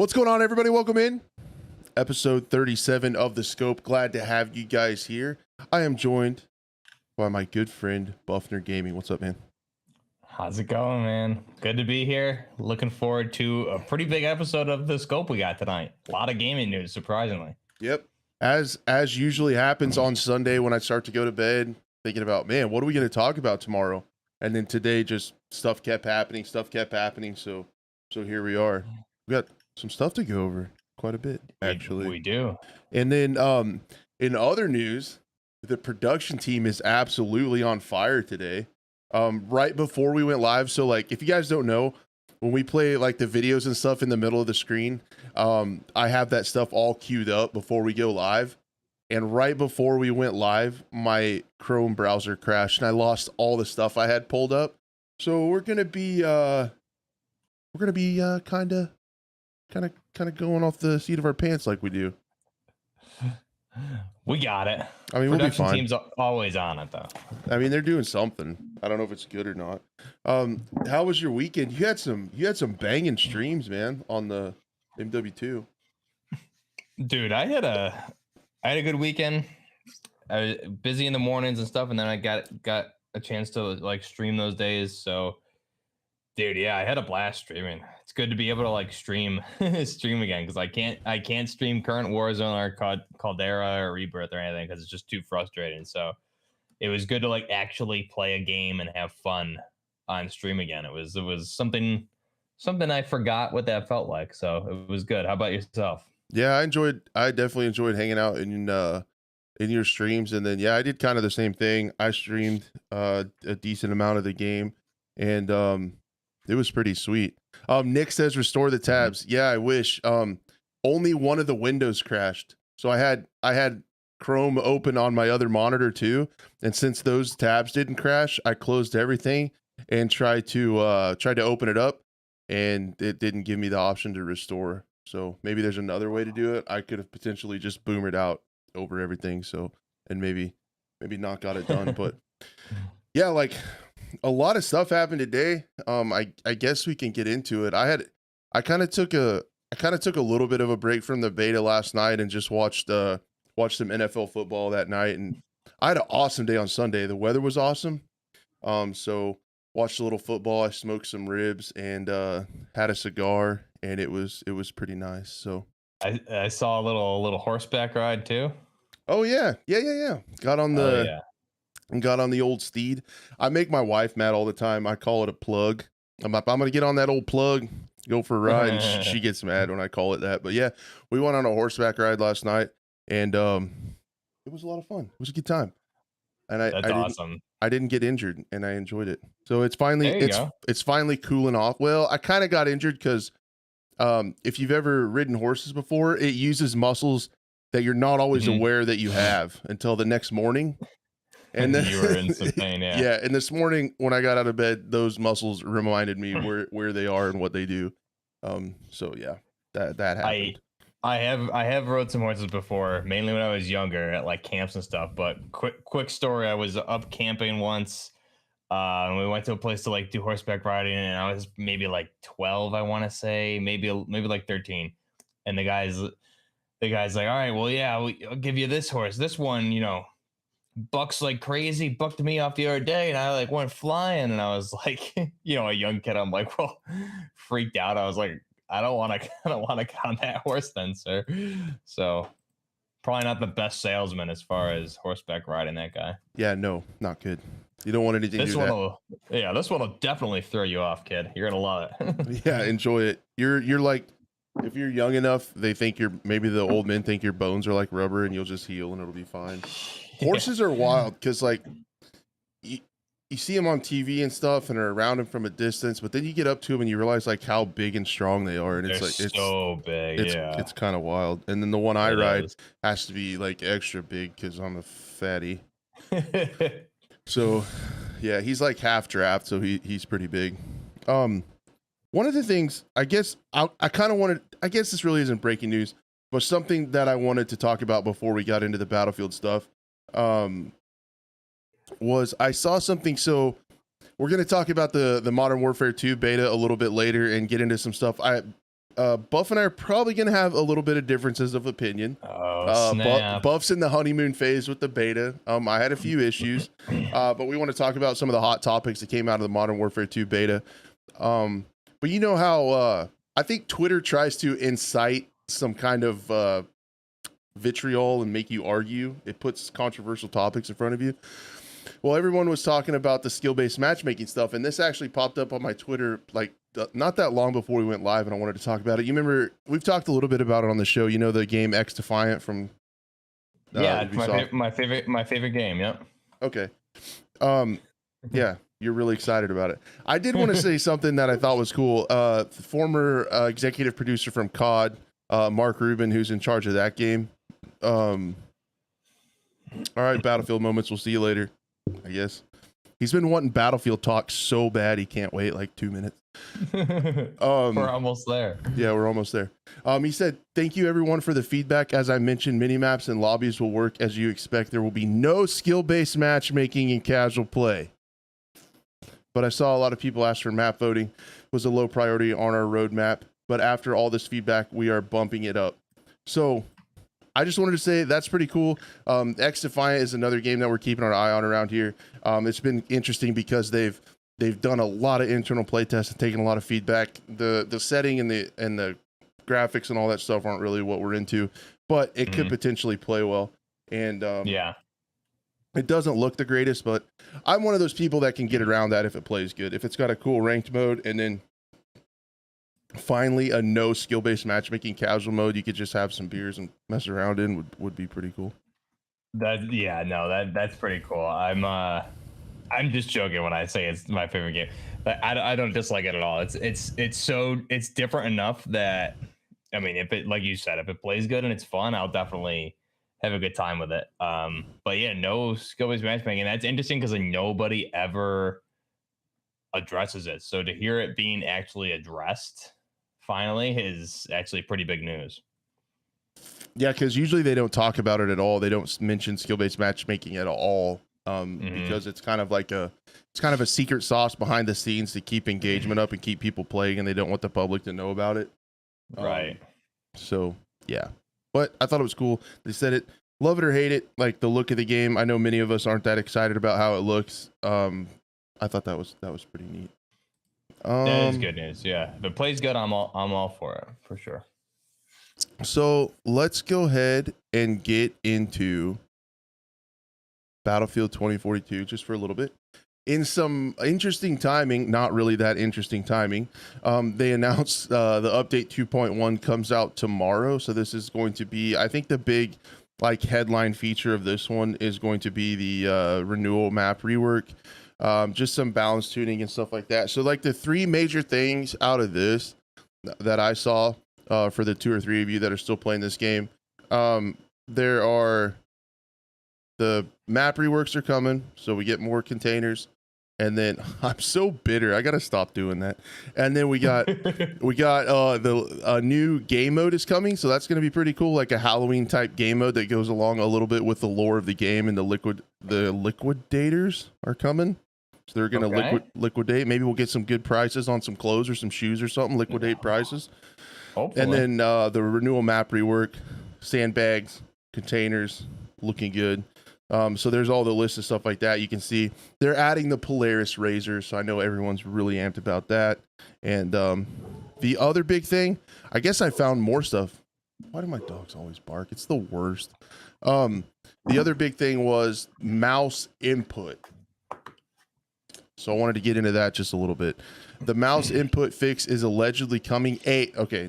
What's going on, everybody? Welcome in. Episode 37 of The Scope. Glad to have you guys here. I am joined by my good friend, BuffNerd Gaming. What's up, man? How's it going, man? Good to be here. Looking forward to a pretty big episode of The Scope we got tonight. A lot of gaming news, surprisingly. Yep. As usually happens on Sunday when I start to go to bed, thinking about, man, what are we going to talk about tomorrow? And then today, just stuff kept happening. So here we are. We got some stuff to go over, quite a bit, actually. We do. And then in other news, the production team is absolutely on fire today. Right before we went live, so like if you guys don't know, when we play like the videos and stuff in the middle of the screen, I have that stuff all queued up before we go live. And right before we went live, my Chrome browser crashed and I lost all the stuff I had pulled up. So we're gonna be kind of going off the seat of our pants like we do. We got it. I mean, Production we'll be fine. team's always on it, though. I mean, they're doing something. I don't know if it's good or not. How was your weekend? You had some banging streams, man, on the MWII. Dude, I had a good weekend. I was busy in the mornings and stuff, and then I got a chance to like stream those days. So, dude, yeah, I had a blast streaming. It's good to be able to like stream again, because I can't stream current Warzone or Caldera or Rebirth or anything because it's just too frustrating. So it was good to like actually play a game and have fun on stream again. It was something I forgot what that felt like. So it was good. How about yourself? Yeah, I definitely enjoyed hanging out in your streams, and then yeah, I did kind of the same thing. I streamed a decent amount of the game, and it was pretty sweet. Nick says restore the tabs. Yeah, I wish. Only one of the windows crashed. So I had Chrome open on my other monitor too. And since those tabs didn't crash, I closed everything and tried to open it up, and it didn't give me the option to restore. So maybe there's another way to do it. I could have potentially just boomered out over everything. So, and maybe not got it done, but yeah, like a lot of stuff happened today. I guess we can get into it. I kind of took a little bit of a break from the beta last night and just watched some NFL football that night, and I had an awesome day on Sunday. The weather was awesome. So watched a little football. I smoked some ribs and had a cigar, and it was pretty nice. So I saw a little horseback ride too. Oh yeah. Got on the old steed. I make my wife mad all the time. I call it a plug. I'm gonna get on that old plug, go for a ride, and she gets mad when I call it that. But yeah, we went on a horseback ride last night, and it was a lot of fun. It was a good time, and That's awesome. I didn't get injured, and I enjoyed it. So it's finally cooling off. Well, I kind of got injured because if you've ever ridden horses before, it uses muscles that you're not always aware that you have until the next morning. And then you were in some pain, yeah. Yeah, and this morning when I got out of bed, those muscles reminded me where they are and what they do. So yeah, that happened. I have rode some horses before, mainly when I was younger at like camps and stuff. But quick story: I was up camping once. And we went to a place to like do horseback riding, and I was maybe like 12, I want to say, maybe like 13. And the guy's like, all right, well, yeah, I'll give you this horse. This one, bucks like crazy, bucked me off the other day, and I like went flying, and I was like, a young kid, I'm like, well, freaked out. I was like, I don't want to get on that horse then, sir. So probably not the best salesman as far as horseback riding, that guy. Yeah, no, not good. You don't want anything to do that. This one will definitely throw you off, kid. You're gonna love it. Yeah, enjoy it. You're like, if you're young enough, they think maybe the old men think your bones are like rubber and you'll just heal and it'll be fine. Horses are wild because like you see them on TV and stuff and are around them from a distance, but then you get up to them and you realize like how big and strong they are, and They're it's so big. It's kind of wild. And then the one I ride has to be like extra big because I'm a fatty. So yeah, he's like half draft, so he's pretty big. One of the things I guess I kind of wanted, I guess this really isn't breaking news, but something that I wanted to talk about before we got into the Battlefield stuff was I saw something. So we're going to talk about the Modern Warfare 2 beta a little bit later and get into some stuff. Buff and I are probably going to have a little bit of differences of opinion. Oh, snap. Buff's in the honeymoon phase with the beta. I had a few issues, but we want to talk about some of the hot topics that came out of the Modern Warfare 2 beta. But you know how I think Twitter tries to incite some kind of vitriol and make you argue. It puts controversial topics in front of you. Well, everyone was talking about the skill-based matchmaking stuff, and this actually popped up on my Twitter like not that long before we went live, and I wanted to talk about it. You remember we've talked a little bit about it on the show. You know the game X Defiant from yeah, my favorite game. Yep. Okay. Yeah, you're really excited about it. I did want to say something that I thought was cool. Former executive producer from COD, Mark Rubin, who's in charge of that game. All right, Battlefield moments. We'll see you later, I guess. He's been wanting Battlefield talk so bad he can't wait like 2 minutes. We're almost there. Yeah, we're almost there. He said, "Thank you everyone for the feedback. As I mentioned, minimaps and lobbies will work as you expect. There will be no skill-based matchmaking in casual play. But I saw a lot of people ask for map voting. Was a low priority on our roadmap. But after all this feedback, we are bumping it up." So I just wanted to say that's pretty cool. X Defiant is another game that we're keeping our eye on around here. It's been interesting because they've done a lot of internal play tests and taken a lot of feedback. The setting and the graphics and all that stuff aren't really what we're into, but it could potentially play well. And yeah, it doesn't look the greatest, but I'm one of those people that can get around that if it plays good. If it's got a cool ranked mode and then finally a no skill-based matchmaking casual mode you could just have some beers and mess around in would be pretty cool. That's pretty cool. I'm just joking when I say it's my favorite game. But I don't dislike it at all. It's different enough that, I mean, if it, like you said, if it plays good and it's fun, I'll definitely have a good time with it. But yeah, no skill-based matchmaking. And that's interesting because like nobody ever addresses it. So to hear it being actually addressed finally is actually pretty big news. Yeah, because usually they don't talk about it at all. They don't mention skill-based matchmaking at all, because it's kind of like a secret sauce behind the scenes to keep engagement up and keep people playing, and they don't want the public to know about it. Right. So yeah, but I thought it was cool. They said it, love it or hate it, like the look of the game. I know many of us aren't that excited about how it looks. I thought that was pretty neat. That is good news. Yeah, if it plays good, I'm all for it for sure. So let's go ahead and get into Battlefield 2042 just for a little bit. In some interesting timing, not really that interesting timing, they announced the update 2.1 comes out tomorrow. So this is going to be, I think the big like headline feature of this one is going to be the renewal map rework. Just some balance tuning and stuff like that. So like the three major things out of this that I saw for the 2 or 3 of you that are still playing this game, there are the map reworks are coming, so we get more containers. And then I'm so bitter, I gotta stop doing that. And then we got the new game mode is coming, so that's gonna be pretty cool, like a Halloween type game mode that goes along a little bit with the lore of the game. And the liquidators are coming. So they're going to liquidate. Maybe we'll get some good prices on some clothes or some shoes or something. Liquidate prices. Hopefully. And then the renewal map rework, sandbags, containers, looking good. So there's all the list of stuff like that. You can see they're adding the Polaris razors. So I know everyone's really amped about that. And the other big thing, I guess I found more stuff. Why do my dogs always bark? It's the worst. The other big thing was mouse input. So I wanted to get into that just a little bit. The mouse input fix is allegedly coming.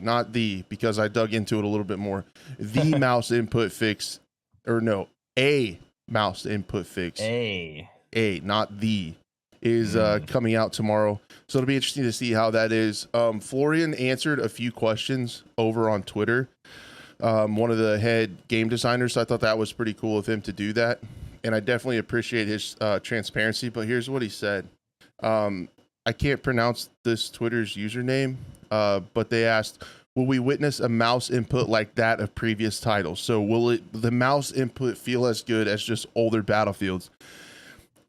Not the, because I dug into it a little bit more. The mouse input fix, or no, a mouse input fix. Not the, is coming out tomorrow. So it'll be interesting to see how that is. Florian answered a few questions over on Twitter. One of the head game designers. So I thought that was pretty cool of him to do that. And I definitely appreciate his transparency. But here's what he said. I can't pronounce this Twitter's username, but they asked, will we witness a mouse input like that of previous titles? So will the mouse input feel as good as just older Battlefields?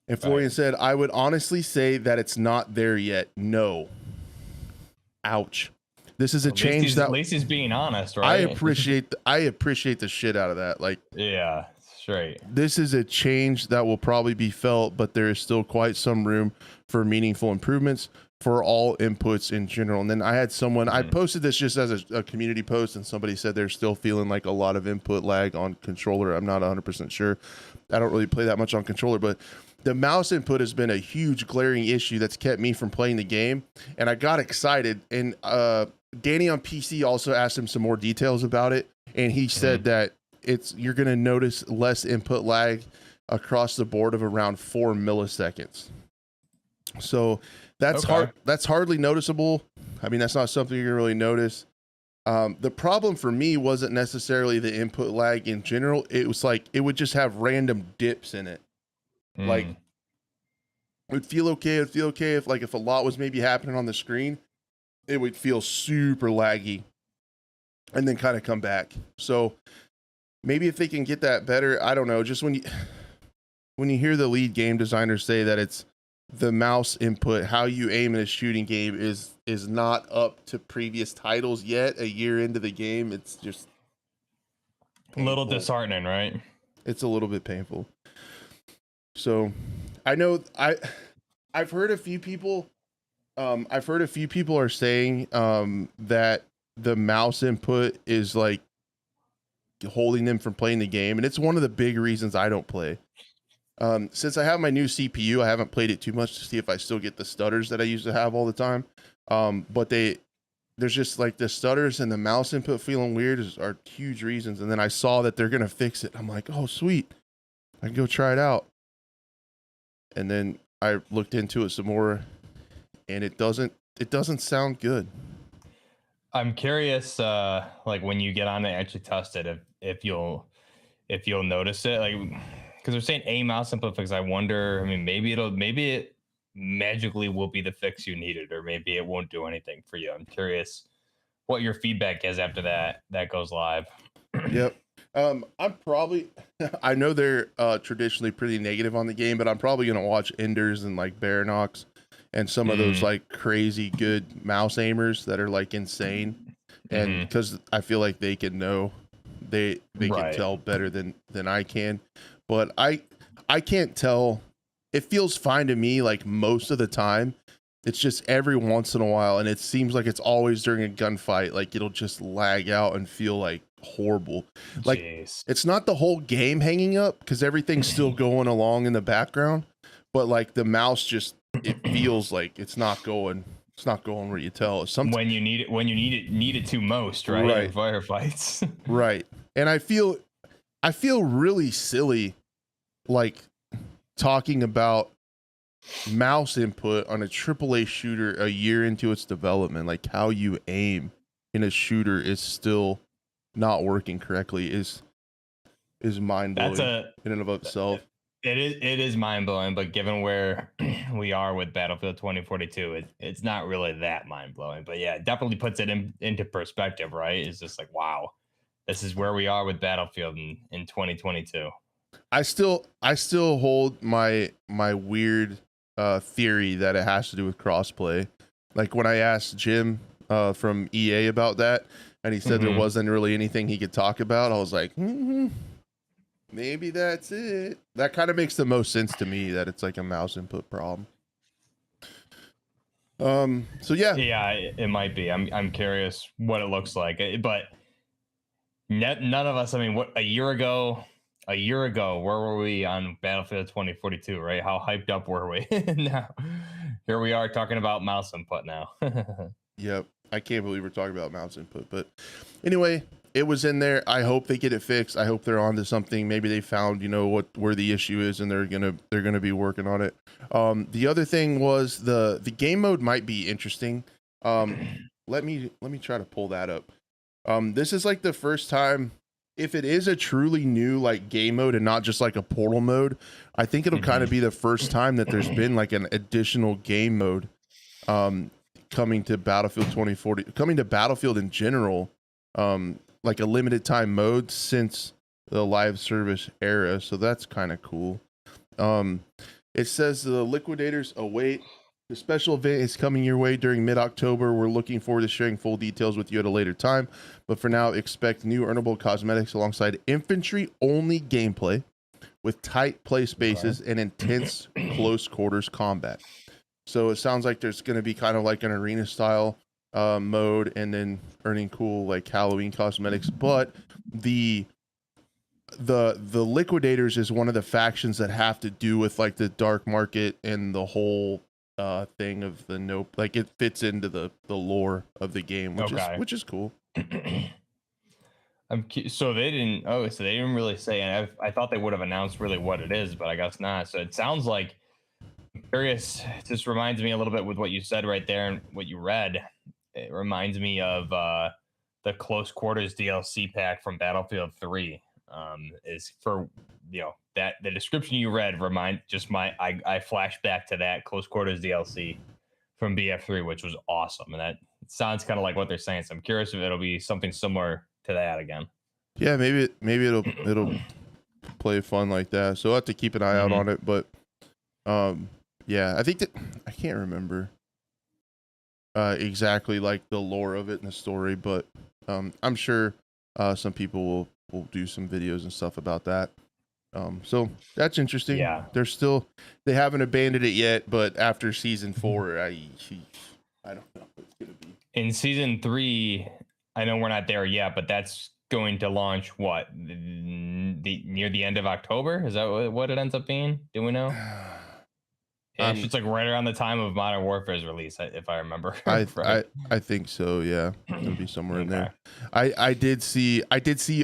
And Florian said, I would honestly say that it's not there yet. No. Ouch. This is a change that at least he's being honest, I right? appreciate the shit out of that. Like, Yeah, straight. this is a change that will probably be felt, but there is still quite some room for meaningful improvements for all inputs in general. And then I had someone, I posted this just as a community post, and somebody said they're still feeling like a lot of input lag on controller. I'm not 100% sure. I don't really play that much on controller, but the mouse input has been a huge glaring issue that's kept me from playing the game. And I got excited. And Danny on PC also asked him some more details about it. And he said that you're going to notice less input lag across the board of around 4 milliseconds. So that's that's hardly noticeable. I mean, that's not something you're gonna really notice. The problem for me wasn't necessarily the input lag in general. It was like, it would just have random dips in it. Like, it would feel okay. It would feel okay if a lot was maybe happening on the screen, it would feel super laggy and then kind of come back. So maybe if they can get that better, I don't know. Just when you hear the lead game designer say that it's the mouse input, how you aim in a shooting game is not up to previous titles yet. A year into the game, it's just painful. A little disheartening, right? It's a little bit painful. So I know I've heard a few people are saying that the mouse input is like holding them from playing the game, and it's one of the big reasons I don't play. Since I have my new CPU, I haven't played it too much to see if I still get the stutters that I used to have all the time. But there's just like the stutters and the mouse input feeling weird are huge reasons. And then I saw that they're going to fix it. I'm like, oh, sweet. I can go try it out. And then I looked into it some more, and it doesn't sound good. I'm curious, like when you get on to actually test it, if you'll notice it, like, because they're saying a mouse input fix. I wonder. I mean, maybe it magically will be the fix you needed, or maybe it won't do anything for you. I'm curious what your feedback is after that goes live. Yep. I'm probably, I know they're traditionally pretty negative on the game, but I'm probably gonna watch Enders and like Baranox and some of those like crazy good mouse aimers that are like insane, and because I feel like they can know, they can tell better than I can. But I can't tell. It feels fine to me like most of the time. It's just every once in a while, and it seems like it's always during a gunfight, like it'll just lag out and feel like horrible. Like, it's not the whole game hanging up because everything's still going along in the background, but like the mouse just, it feels like it's not going where you tell. Sometimes when you need it to most, right? In firefights. Right. And I feel really silly, like talking about mouse input on a AAA shooter a year into its development. Like, how you aim in a shooter is still not working correctly is mind blowing in and of itself. It is mind blowing, but given where we are with Battlefield 2042, it's not really that mind blowing. But yeah, it definitely puts it into perspective, right? It's just like, wow, this is where we are with Battlefield in 2022. I still hold my weird theory that it has to do with crossplay. Like when I asked Jim from EA about that, and he said there wasn't really anything he could talk about, I was like, maybe that's it. That kind of makes the most sense to me, that it's like a mouse input problem. So yeah, it might be. I'm curious what it looks like, but none of us. I mean, what a year ago, where were we on Battlefield 2042? Right? How hyped up were we? Now, here we are talking about mouse input now. Yep, I can't believe we're talking about mouse input, but anyway, it was in there. I hope they get it fixed. I hope they're onto something. Maybe they found, where the issue is, and they're gonna be working on it. The other thing was the game mode might be interesting. Let me try to pull that up. This is like the first time, if it is a truly new like game mode and not just like a portal mode, I think it'll kind of be the first time that there's been like an additional game mode coming to Battlefield 2040, coming to Battlefield in general, like a limited time mode since the live service era. So that's kind of cool. It says the liquidators await The special event is coming your way during mid-October. We're looking forward to sharing full details with you at a later time. But for now, expect new earnable cosmetics alongside infantry-only gameplay with tight play spaces and intense close quarters combat. So it sounds like there's going to be kind of like an arena style mode, and then earning cool like Halloween cosmetics. But the liquidators is one of the factions that have to do with like the dark market and the whole thing of the nope, like it fits into the lore of the game, which is cool. So they didn't. Oh, so they didn't really say. And I thought they would have announced really what it is, but I guess not. So it sounds like, I'm curious. It just reminds me a little bit with what you said right there and what you read. It reminds me of the close quarters DLC pack from Battlefield 3. Is for that the description you read I flash back to that close quarters DLC from BF3, which was awesome, and that sounds kind of like what they're saying. So I'm curious if it'll be something similar to that again. Yeah, maybe it'll play fun like that. So I'll have to keep an eye out on it. But yeah, I think that I can't remember exactly like the lore of it and the story, but I'm sure some people will do some videos and stuff about that. So that's interesting. Yeah, they haven't abandoned it yet, but after season 4, I don't know what it's gonna be. In season 3, I know we're not there yet, but that's going to launch near the end of October. Is that what it ends up being? Do we know? It's like right around the time of Modern Warfare's release, if I remember. I think so. Yeah, it'll be somewhere in there. I did see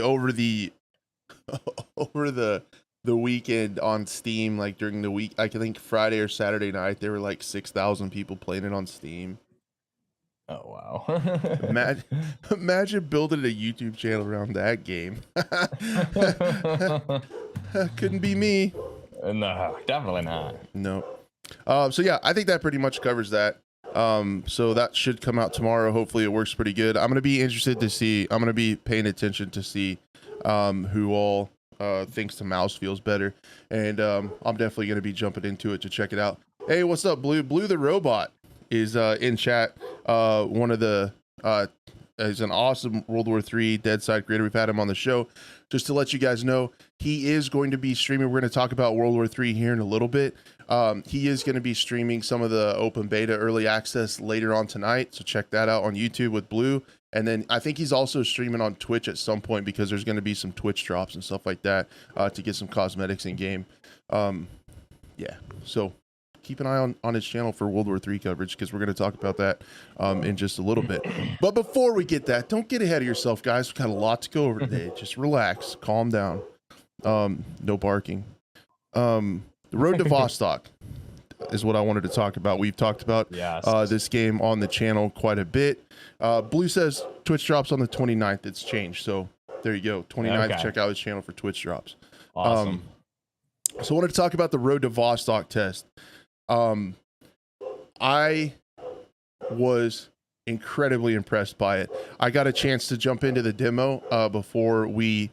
over the weekend on Steam, like during the week, I think Friday or Saturday night, there were like 6,000 people playing it on Steam. Oh wow! Imagine building a YouTube channel around that game. Couldn't be me. No, definitely not. No. So yeah, I think that pretty much covers that. So that should come out tomorrow. Hopefully it works pretty good. I'm going to be interested to see, I'm going to be paying attention to see who all thinks the mouse feels better. And I'm definitely going to be jumping into it to check it out. Hey, what's up, Blue? Blue the Robot is in chat. One of the is an awesome World War III Dead Side creator. We've had him on the show. Just to let you guys know, he is going to be streaming. We're going to talk about World War III here in a little bit. He is going to be streaming some of the open beta early access later on tonight. So check that out on YouTube with Blue. And then I think he's also streaming on Twitch at some point, because there's going to be some Twitch drops and stuff like that to get some cosmetics in game. Yeah, so keep an eye on his channel for World War III coverage, because we're going to talk about that in just a little bit. But before we get that, don't get ahead of yourself, guys. We've got a lot to go over today. Just relax, calm down. No barking. The road to Vostok is what I wanted to talk about. We've talked about this game on the channel quite a bit. Blue says Twitch drops on the 29th. It's changed. So there you go. 29th. Okay. Check out his channel for Twitch drops. Awesome. So I wanted to talk about the road to Vostok test. I was incredibly impressed by it. I got a chance to jump into the demo before we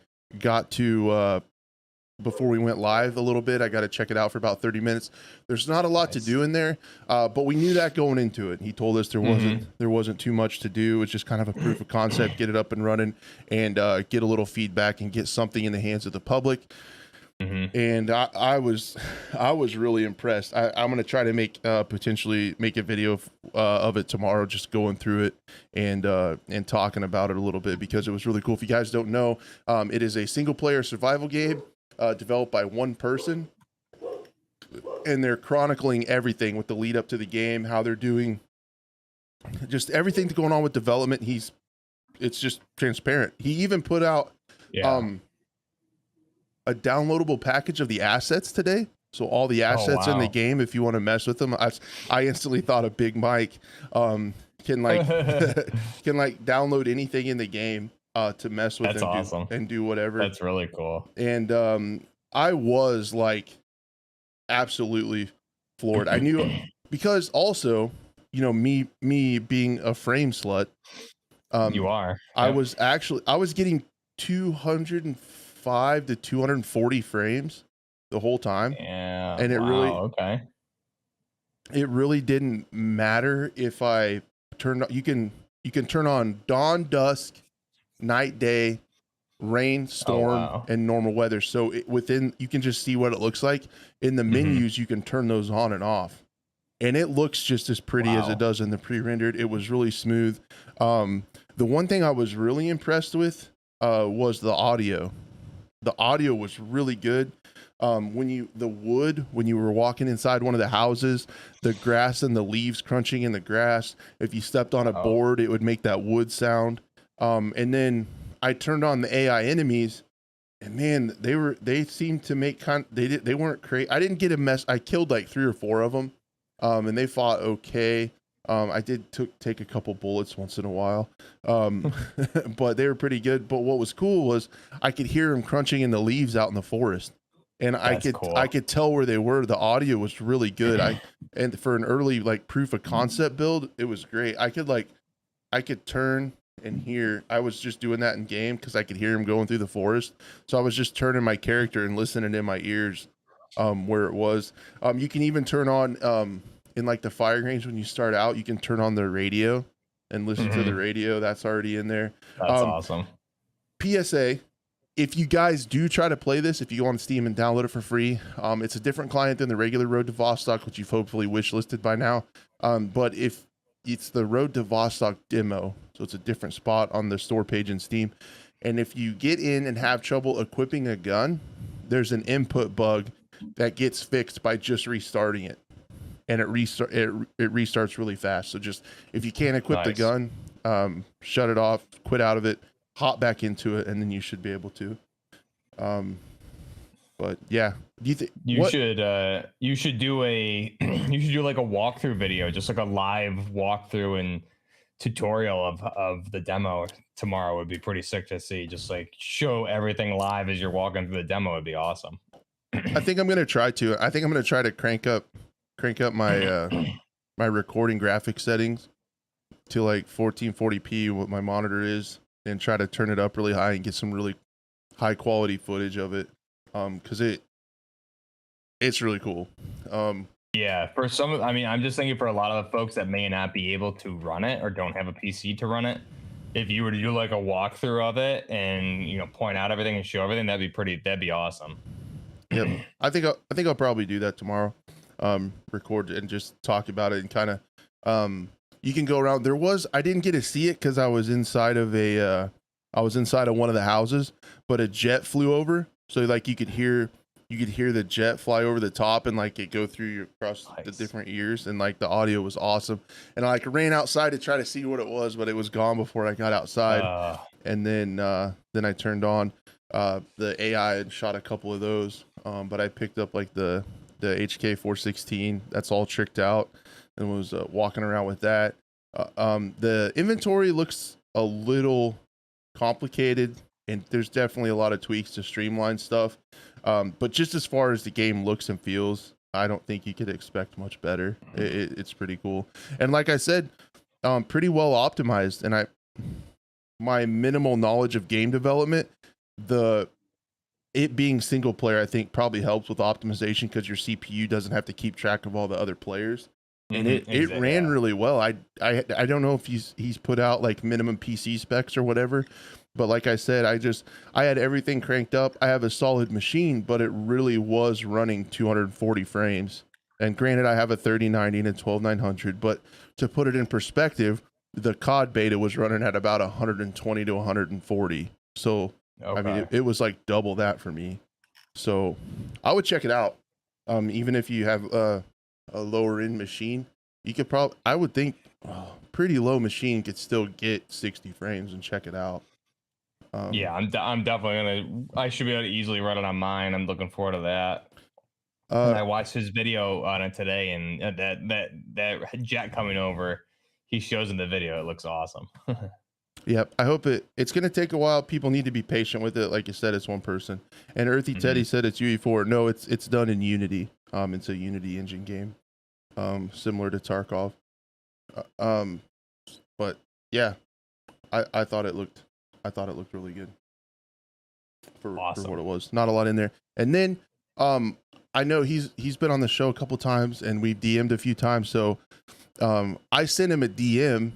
went live a little bit. I got to check it out for about 30 minutes. There's not a lot to do in there, but we knew that going into it. He told us there wasn't too much to do. It's just kind of a proof of concept, get it up and running, and get a little feedback and get something in the hands of the public. And I was really impressed. I'm going to try to potentially make a video of it tomorrow, just going through it and talking about it a little bit, because it was really cool. If you guys don't know, it is a single player survival game developed by one person, and they're chronicling everything with the lead up to the game, how they're doing, just everything that's going on with development. It's just transparent. He even put out a downloadable package of the assets today. So all the assets in the game, if you want to mess with them, I instantly thought of Big Mike can like download anything in the game to mess with. That's and do whatever. That's really cool. And I was like absolutely floored. I knew, because also, me being a frame slut. You are. I was getting 205 to 240 frames the whole time. Yeah. And it it really didn't matter if I turned. You can turn on dawn, dusk, night, day, rain, Oh storm, wow. and normal weather. So within, you can just see what it looks like in the Mhm. menus. You can turn those on and off, and it looks just as pretty as it Wow. does in the pre-rendered. It was really smooth. The one thing I was really impressed with was the audio. The audio was really good. When you were walking inside one of the houses, the grass and the leaves crunching in the grass, if you stepped on a Oh. board, it would make that wood sound. And then I turned on the AI enemies, and man, they seemed to make they weren't crazy. I didn't get a mess. I killed like 3 or 4 of them, and they fought okay. I did take a couple bullets once in a while, um, but they were pretty good. But what was cool was I could hear them crunching in the leaves out in the forest, and That's I cool. could tell where they were. The audio was really good. And for an early like proof of concept build, it was great. I could turn and hear. I was just doing that in game because I could hear him going through the forest. So I was just turning my character and listening in my ears where it was. You can even turn on in like the fire range when you start out. You can turn on the radio and listen to the Mhm. radio. That's already in there. That's Um, awesome. PSA. If you guys do try to play this, if you go on Steam and download it for free, it's a different client than the regular Road to Vostok, which you've hopefully wishlisted by now. But if it's the Road to Vostok demo, so it's a different spot on the store page in Steam. And if you get in and have trouble equipping a gun, there's an input bug that gets fixed by just restarting it, and it restarts really fast. So just if you can't equip the Nice. gun, shut it off, quit out of it, hop back into it, and then you should be able to. Um, but yeah, do you think You what? should do a you should do like a walkthrough video, just like a live walkthrough and tutorial of the demo tomorrow would be pretty sick to see. Just like show everything live as you're walking through the demo would be awesome. I think I'm gonna try to. I think I'm gonna try to crank up my recording graphic settings to like 1440p, what my monitor is, and try to turn it up really high and get some really high quality footage of it. Because it's really cool. Yeah, for some, I mean, I'm just thinking for a lot of the folks that may not be able to run it or don't have a PC to run it, if you were to do like a walkthrough of it and point out everything and show everything, that'd be awesome. Yep. I think I'll probably do that tomorrow. Record and just talk about it and kind of you can go around. I didn't get to see it because I was inside of one of the houses, but a jet flew over. So like you could hear the jet fly over the top and like it go through your across the Nice. different ears, and like the audio was awesome. And I like ran outside to try to see what it was, but it was gone before I got outside. Uh, And then I turned on the AI and shot a couple of those. But I picked up like the HK 416. That's all tricked out, and was walking around with that. The inventory looks a little complicated, and there's definitely a lot of tweaks to streamline stuff. But just as far as the game looks and feels, I don't think you could expect much better. It's pretty cool, and like I said, pretty well optimized. And my minimal knowledge of game development, it being single player, I think probably helps with optimization because your CPU doesn't have to keep track of all the other players. And it ran yeah. really well. I don't know if he's put out like minimum PC specs or whatever, but like I said, I had everything cranked up. I have a solid machine, but it really was running 240 frames. And granted, I have a 3090 and a 12900, but to put it in perspective, the COD beta was running at about 120 to 140. So I mean, Okay. it was like double that for me. So I would check it out. Even if you have a lower end machine, you could probably, I would think, pretty low machine could still get 60 frames and check it out. Yeah, I'm definitely gonna. I should be able to easily run it on mine. I'm looking forward to that. And Uh, I watched his video on it today, and that jet coming over, he shows in the video. It looks awesome. yep. I hope it's going to take a while. People need to be patient with it. Like you said, it's one person. And Earthy Teddy Mhm. said it's UE4. No, it's done in Unity. It's a Unity engine game, similar to Tarkov. Uh, um, but yeah, I thought it looked really good for what Awesome. it was. Not a lot in there. And then I know he's been on the show a couple times, and we've DM'd a few times. So I sent him a DM,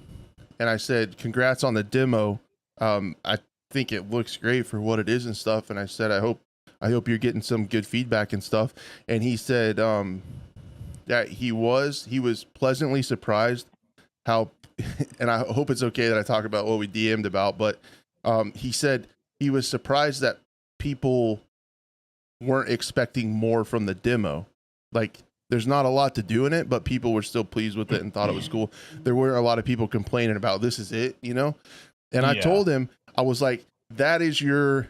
and I said, "Congrats on the demo. I think it looks great for what it is and stuff." And I said, "I hope you're getting some good feedback and stuff." And he said that he was pleasantly surprised how, and I hope it's okay that I talk about what we DM'd about, but he said he was surprised that people weren't expecting more from the demo. Like, there's not a lot to do in it, but people were still pleased with it and thought it was cool. There weren't a lot of people complaining about this is it, you know? And I told him, I was like, that is your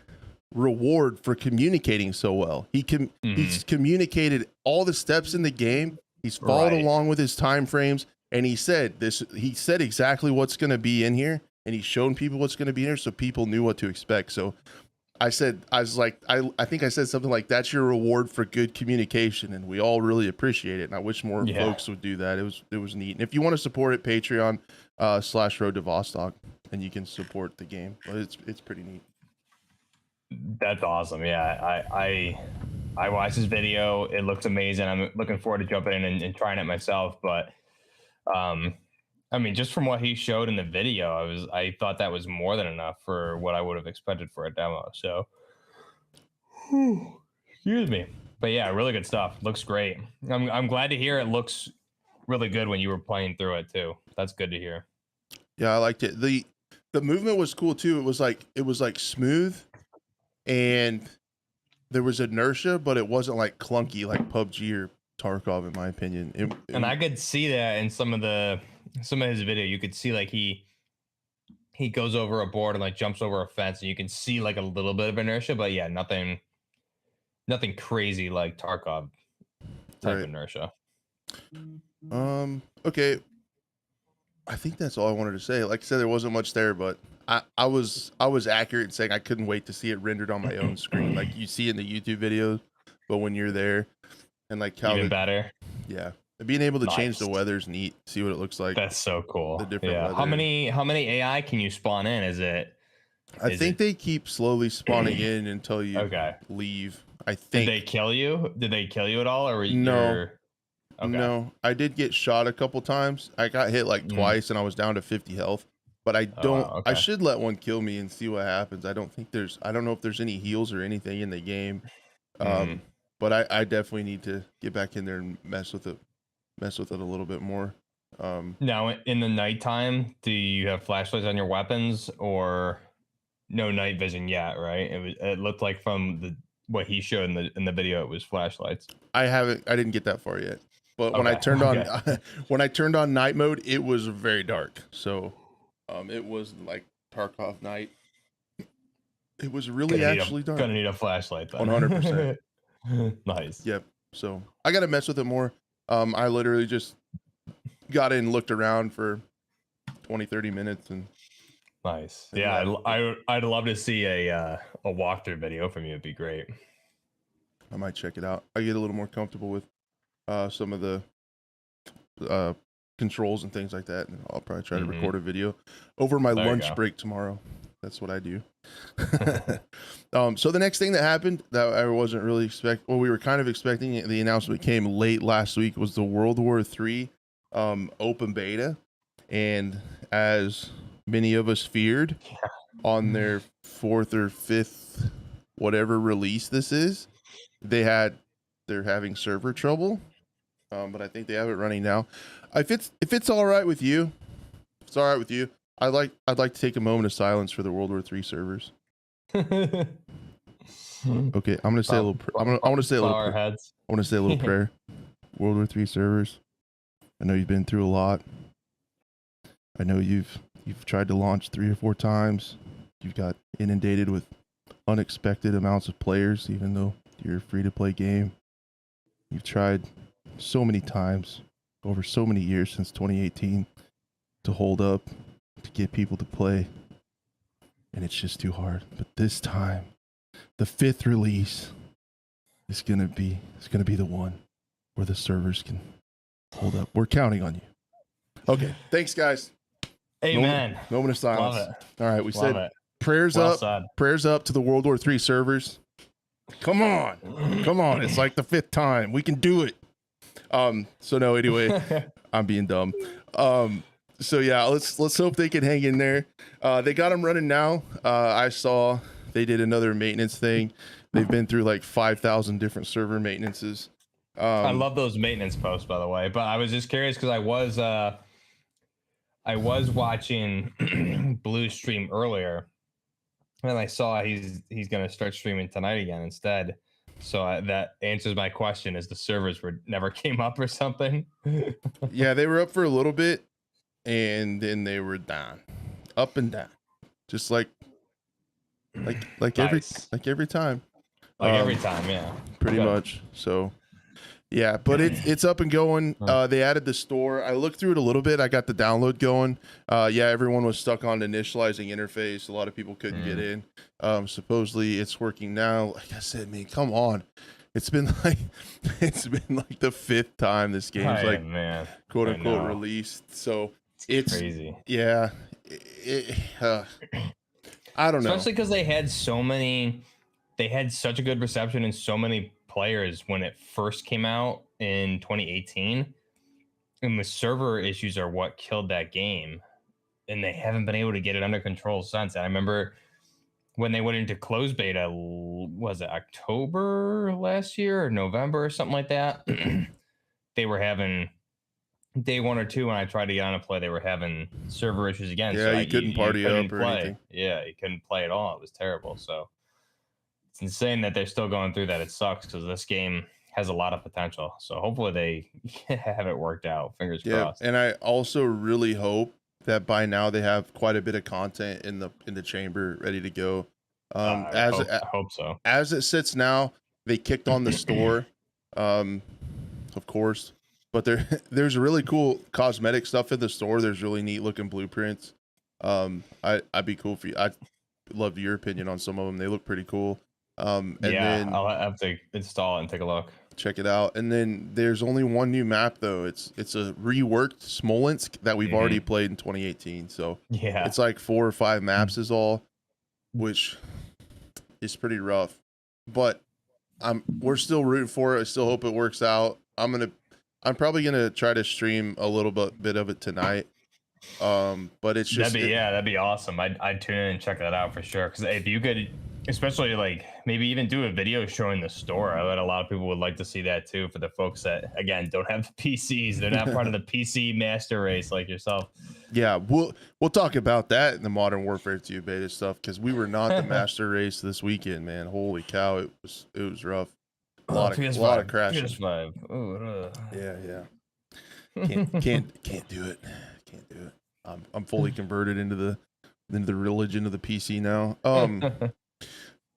reward for communicating so well. He's communicated all the steps in the game. He's followed along with his time frames, and he said exactly what's going to be in here, and he's shown people what's going to be in here, so people knew what to expect. So I think I said something like, that's your reward for good communication, and we all really appreciate it. And I wish more folks would do that. It was neat. And if you want to support it, Patreon /Road to Vostok, and you can support the game. But it's pretty neat. That's awesome. Yeah, I watched this video. It looks amazing. I'm looking forward to jumping in and trying it myself. But I mean, just from what he showed in the video, I thought that was more than enough for what I would have expected for a demo. So, excuse me. But yeah, really good stuff. Looks great. I'm glad to hear it looks really good when you were playing through it too. That's good to hear. Yeah, I liked it. The movement was cool too. It was like smooth, and there was inertia, but it wasn't like clunky like PUBG or Tarkov, in my opinion. And I could see that in some of his video. You could see like he goes over a board and like jumps over a fence, and you can see like a little bit of inertia, but yeah, nothing crazy like Tarkov type inertia. Okay. I think that's all I wanted to say. Like I said, there wasn't much there, but I was accurate in saying I couldn't wait to see it rendered on my own screen. Like you see in the YouTube videos, but when you're there, and like how even better. Yeah. And being able to change the weather's neat. See what it looks like. That's so cool. The different weather. How many AI can you spawn in? I think they keep slowly spawning in until you leave. I think. Did they kill you? Did they kill you at all? Or no. Okay. No, I did get shot a couple times. I got hit like twice, and I was down to 50 health. But I don't. I should let one kill me and see what happens. I don't know if there's any heals or anything in the game. But I definitely need to get back in there and mess with it a little bit more. Now, in the nighttime, do you have flashlights on your weapons, or no night vision yet? Right? It looked like from what he showed in the video, it was flashlights. I didn't get that far yet. But when I turned on night mode, it was very dark. So it was like Tarkov night. It was really dark. Gonna need a flashlight then. 100%. Nice. Yep. So I gotta mess with it more. I literally just got in, looked around for 20-30 minutes, and nice. Yeah, I'd love to see a walkthrough video from you. It'd be great. I might check it out. I get a little more comfortable with some of the controls and things like that, and I'll probably try to record a video over my lunch break tomorrow. That's what I do. So the next thing that happened that I wasn't really we were kind of expecting, the announcement came late last week, was the World War III open beta. And as many of us feared, on their 4th or 5th whatever release this is, they're having server trouble. But I think they have it running now. If it's all right with you, I'd like to take a moment of silence for the World War III servers. Okay, I'm gonna say a little. I want to say a little prayer. World War III servers, I know you've been through a lot. I know you've tried to launch 3 or 4 times. You've got inundated with unexpected amounts of players, even though you're a free-to-play game. You've tried so many times over so many years since 2018 to hold up, to get people to play, and it's just too hard. But this time, the 5th release is gonna be the one where the servers can hold up. We're counting on you. Okay, thanks guys. Amen. Moment of silence. Love it. All right, we said prayers up to the World War III servers. Come on. It's like the 5th time. We can do it. So no, anyway, I'm being dumb. So yeah, let's hope they can hang in there. They got them running now. I saw they did another maintenance thing. They've been through like 5,000 different server maintenances. I love those maintenance posts, by the way. But I was just curious because I was watching Blue stream earlier, and I saw he's gonna start streaming tonight again instead. So that answers my question: is the servers never came up or something? Yeah, they were up for a little bit, and then they were down, up and down, just like Nice. every time. Every time, yeah. Pretty much. So yeah, but it's up and going. They added the store. I looked through it a little bit. I got the download going. Yeah, everyone was stuck on the initializing interface. A lot of people couldn't get in. Supposedly it's working now. Like I said, man, come on. It's been like the 5th time this game's quote unquote released. So it's crazy. Yeah. I don't know. Especially because they had such a good reception and so many players when it first came out in 2018, and the server issues are what killed that game, and they haven't been able to get it under control since. And I remember when they went into closed beta, was it October last year or November or something like that? They were having day 1 or 2 when I tried to get on and play, they were having server issues again. Yeah, so you couldn't party up or anything. Yeah, you couldn't play at all. It was terrible. So it's insane that they're still going through that. It sucks because this game has a lot of potential. So hopefully they have it worked out. Fingers crossed. And I also really hope that by now they have quite a bit of content in the chamber ready to go. I hope so. As it sits now, they kicked on the store, of course, but there's really cool cosmetic stuff in the store. There's really neat looking blueprints. I'd be cool for you. I'd love your opinion on some of them. They look pretty cool. And then I'll have to install it and take a look. Check it out. And then there's only one new map though. It's a reworked Smolensk that we've already played in 2018. So yeah, it's like 4 or 5 maps is all, which is pretty rough. But we're still rooting for it. I still hope it works out. I'm probably gonna try to stream a little bit of it tonight. But it's just that'd be awesome. I'd tune in and check that out for sure. Because if you could, especially like maybe even do a video showing the store, I bet a lot of people would like to see that too. For the folks that again don't have the PCs, they're not part of the PC master race like yourself. Yeah, we'll talk about that in the Modern Warfare 2 beta stuff because we were not the master race this weekend, man. Holy cow, it was rough. A lot of crashes. PS5. Yeah. Can't do it. Can't do it. I'm fully converted into the religion of the PC now.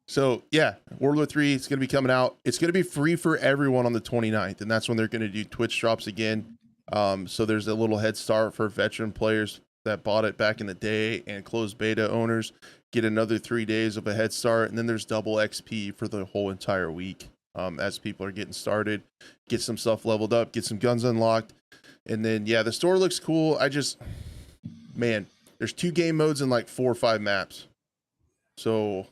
So yeah, World War 3 it's gonna be coming out. It's gonna be free for everyone on the 29th, and that's when they're gonna do Twitch drops again. So there's a little head start for veteran players that bought it back in the day, and closed beta owners get another 3 days of a head start, and then there's double XP for the whole entire week. As people are getting started, get some stuff leveled up, get some guns unlocked, and then yeah, the store looks cool. Man, there's 2 game modes and like 4 or 5 maps, so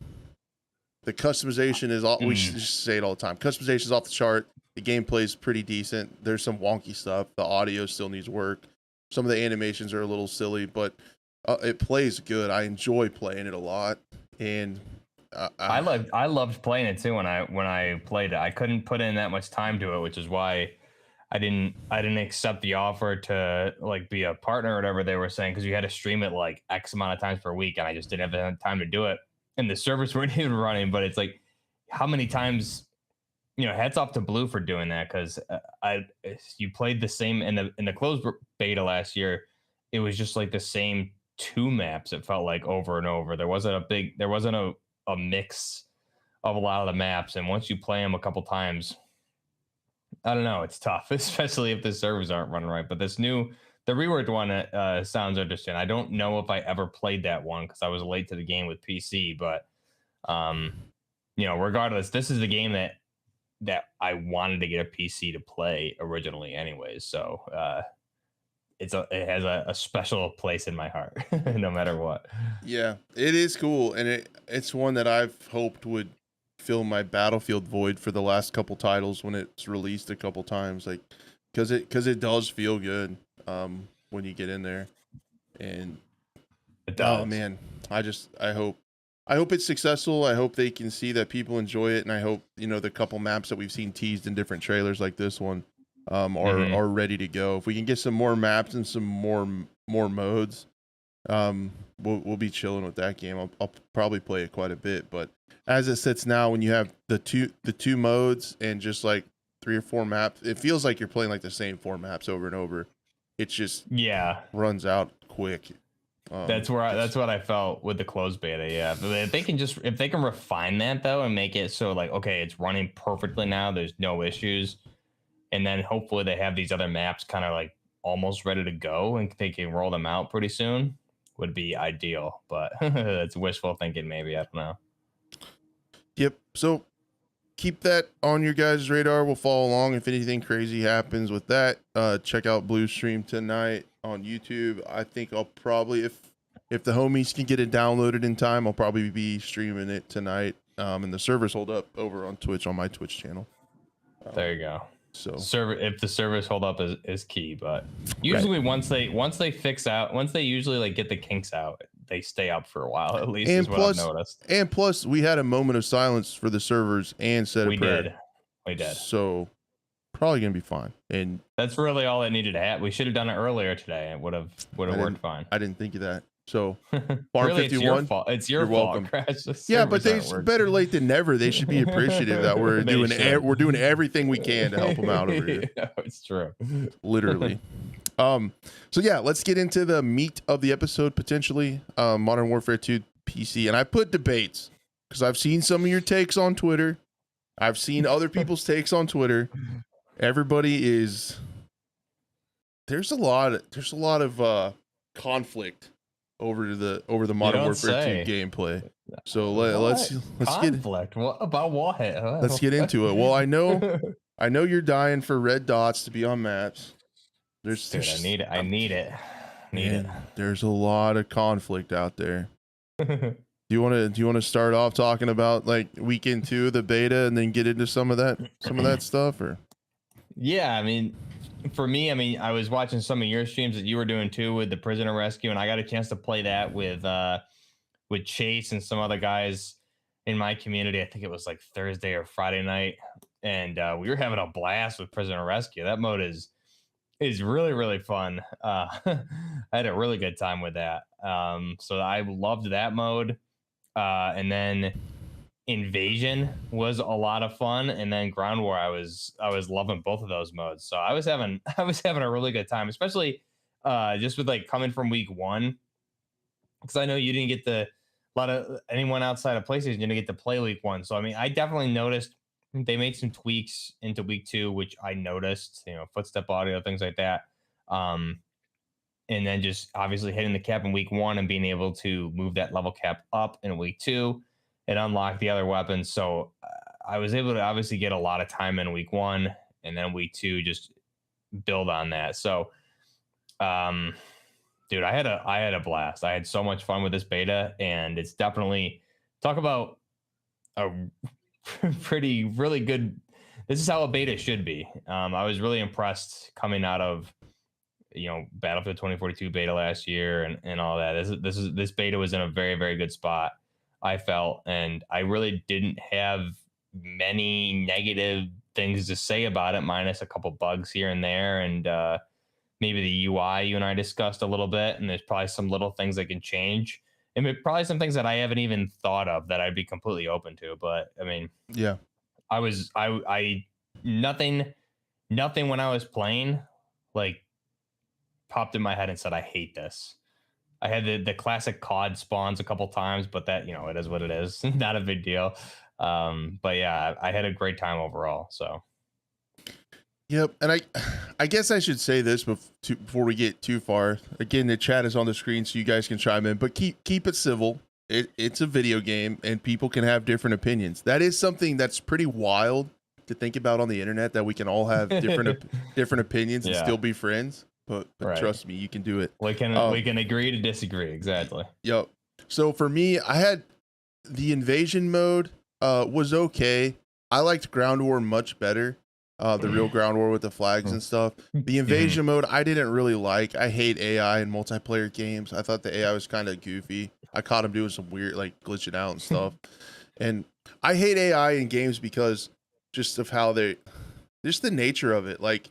the customization is all we just say it all the time. Customization is off the chart. The gameplay is pretty decent. There's some wonky stuff. The audio still needs work. Some of the animations are a little silly, but it plays good. I enjoy playing it a lot, and I loved playing it too when I played it. I couldn't put in that much time to it, which is why I didn't accept the offer to like be a partner or whatever they were saying, because you had to stream it like X amount of times per week, and I just didn't have time to do it. And the servers weren't even running. But it's like, how many times? Hats off to Blue for doing that, because you played the same in the closed beta last year. It was just like the same 2 maps. It felt like over and over. There wasn't a mix of a lot of the maps, and once you play them a couple times, I don't know, it's tough, especially if the servers aren't running right. But the reworked one sounds interesting. I don't know if I ever played that one because I was late to the game with PC, but regardless, this is the game that I wanted to get a PC to play originally anyways. So it has a special place in my heart no matter what. Yeah, it is cool, and it's one that I've hoped would fill my Battlefield void for the last couple titles when it's released a couple times, like because it does feel good when you get in there. And It does. oh man, I hope it's successful. I hope they can see that people enjoy it, and I hope the couple maps that we've seen teased in different trailers like this one are ready to go. If we can get some more maps and some more modes, we'll be chilling with that game. I'll probably play it quite a bit, but as it sits now, when you have the two modes and just like 3 or 4 maps, it feels like you're playing like the same 4 maps over and over. It just runs out quick. That's what I felt with the closed beta. Yeah, if they can refine that though and make it so like, okay, it's running perfectly now, there's no issues, and then hopefully they have these other maps kind of like almost ready to go and they can roll them out pretty soon, would be ideal. But it's wishful thinking, maybe. I don't know. Yep. So keep that on your guys' radar. We'll follow along if anything crazy happens with that. Check out Blue stream tonight on YouTube. I think I'll probably, if the homies can get it downloaded in time, I'll probably be streaming it tonight. And the servers hold up over on Twitch on my Twitch channel. There you go. So if the servers hold up is key, but usually once they usually like get the kinks out, they stay up for a while at least. And is what I've noticed. And plus, we had a moment of silence for the servers and said a prayer. We did. So probably gonna be fine. And that's really all that needed to happen. We should have done it earlier today. It would have worked fine. I didn't think of that. So Farm really, 51, it's your fault. Yeah, but better late than never. They should be appreciative that we're doing everything we can to help them out over here. Yeah, it's true. Literally. So yeah, let's get into the meat of the episode, potentially. Modern Warfare 2 PC. And I put debates because I've seen some of your takes on Twitter. I've seen other people's takes on Twitter. Everybody is there's a lot of conflict over the Modern Warfare 2 gameplay. So let's conflict. What about what? Let's get into it. Well, I know you're dying for red dots to be on maps. Dude, I need it. There's a lot of conflict out there. Do you want to start off talking about like weekend 2 of the beta and then get into some of that stuff, or? Yeah, I mean, for me, I was watching some of your streams that you were doing too with the prisoner rescue, and I got a chance to play that with Chase and some other guys in my community. I think it was like Thursday or Friday night, and we were having a blast with prisoner rescue. That mode is really, really fun. I had a really good time with that. So I loved that mode. And then Invasion was a lot of fun, and then Ground War, I was loving both of those modes. So I was having a really good time, especially just with like coming from week 1, because I know you didn't get anyone outside of PlayStation didn't get to play week 1. So I mean, I definitely noticed they made some tweaks into week 2, which I noticed, footstep audio, things like that. And then just obviously hitting the cap in week 1 and being able to move that level cap up in week 2 and unlock the other weapons. So I was able to obviously get a lot of time in week 1, and then week 2 just build on that. So, dude, I had a blast. I had so much fun with this beta, and it's definitely talk about a really good. This is how a beta should be. I was really impressed coming out of Battlefield 2042 beta last year and all that. This beta was in a very, very good spot, I felt, and I really didn't have many negative things to say about it, minus a couple bugs here and there, and maybe the UI you and I discussed a little bit, and there's probably some little things that can change, and probably some things that I haven't even thought of that I'd be completely open to. But I mean, yeah, I nothing when I was playing like popped in my head and said, I hate this. I had the classic COD spawns a couple times, but that, it is what it is. Not a big deal. But yeah, I had a great time overall. So. Yep. And I guess I should say this before we get too far. Again, the chat is on the screen so you guys can chime in, but keep it civil. It's a video game and people can have different opinions. That is something that's pretty wild to think about on the internet, that we can all have different opinions and still be friends. But right. Trust me, you can do it. We can agree to disagree. Exactly. Yep. So for me, I had the invasion mode. was okay. I liked Ground War much better. The real Ground War with the flags and stuff. The invasion mode I didn't really like. I hate AI in multiplayer games. I thought the AI was kind of goofy. I caught him doing some weird, like glitching out and stuff. And I hate AI in games because just of how just the nature of it. Like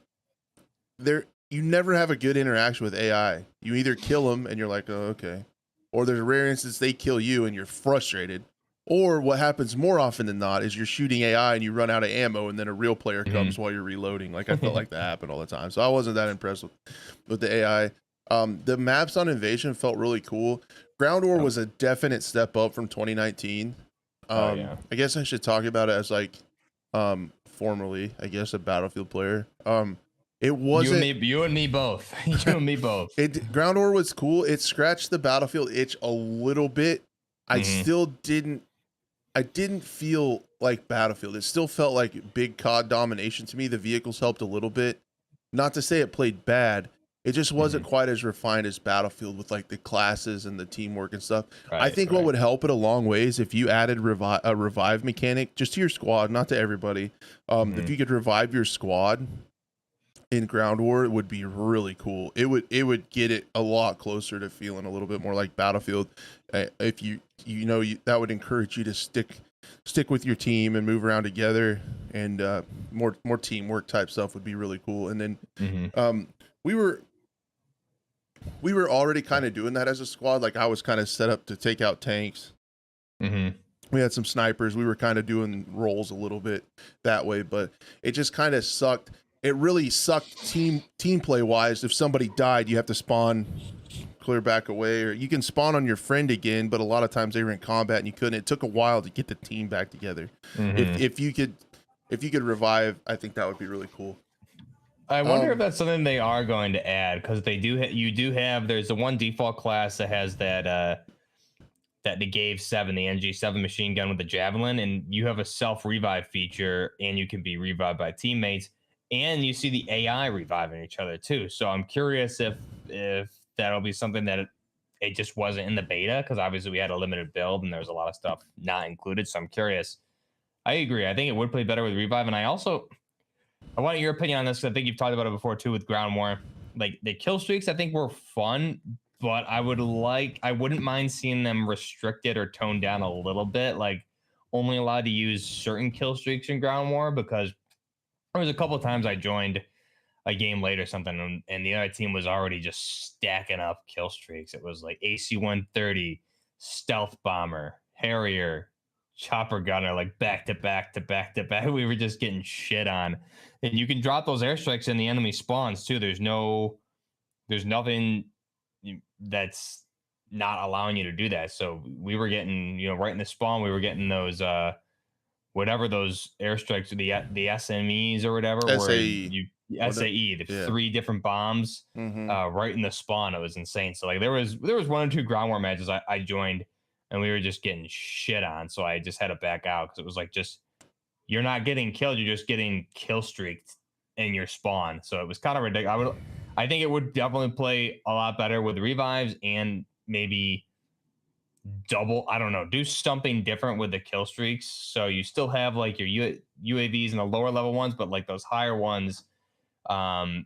you never have a good interaction with AI. You either kill them and you're like, oh, okay. Or there's a rare instance they kill you and you're frustrated. Or what happens more often than not is you're shooting AI and you run out of ammo and then a real player comes while you're reloading. Like I felt like that happened all the time. So I wasn't that impressed with the AI. The maps on Invasion felt really cool. Ground War was a definite step up from 2019. I guess I should talk about it as like formerly, I guess, a Battlefield player. It wasn't you and me both. You and me both. Ground War was cool. It scratched the Battlefield itch a little bit. I didn't feel like Battlefield. It still felt like big COD domination to me. The vehicles helped a little bit. Not to say it played bad. It just wasn't quite as refined as Battlefield with like the classes and the teamwork and stuff. I think what would help it a long way is if you added a revive mechanic just to your squad, not to everybody. If you could revive your squad in Ground War, it would be really cool. It would get it a lot closer to feeling a little bit more like Battlefield. If that would encourage you to stick with your team and move around together, and more teamwork type stuff would be really cool. And then we were already kind of doing that as a squad. Like I was kind of set up to take out tanks. We had some snipers. We were kind of doing roles a little bit that way, but it just kind of sucked. It really sucked team play wise. If somebody died, you have to spawn clear back away, or you can spawn on your friend again, but a lot of times they were in combat and you couldn't. It took a while to get the team back together. If you could revive, I think that would be really cool. I wonder if that's something they are going to add, because they do. There's the one default class that has that the Gave 7, the NG7 machine gun with the javelin, and you have a self revive feature, and you can be revived by teammates. And you see the AI reviving each other too. So I'm curious if that'll be something that it just wasn't in the beta, because obviously we had a limited build and there's a lot of stuff not included. So I'm curious. I agree. I think it would play better with revive. And I want your opinion on this, because I think you've talked about it before too with Ground War. Like the kill streaks, I think were fun, but I wouldn't mind seeing them restricted or toned down a little bit. Like only allowed to use certain kill streaks in Ground War, because there was a couple of times I joined a game late or something, and the other team was already just stacking up kill streaks. It was like AC-130, Stealth Bomber, Harrier, Chopper Gunner, like back to back to back to back. We were just getting shit on. And you can drop those airstrikes in the enemy spawns too. There's nothing that's not allowing you to do that. So we were getting, right in the spawn, we were getting those whatever those airstrikes, the SMEs or whatever, SAE. The 3 different bombs right in the spawn. It was insane. So like there was 1 or 2 Ground War matches I joined, and we were just getting shit on. So I just had to back out, because it was like, just, you're not getting killed, you're just getting kill streaked in your spawn. So it was kind of ridiculous. I think it would definitely play a lot better with revives, and maybe do something different with the kill streaks. So you still have like your UAVs and the lower level ones, but like those higher ones,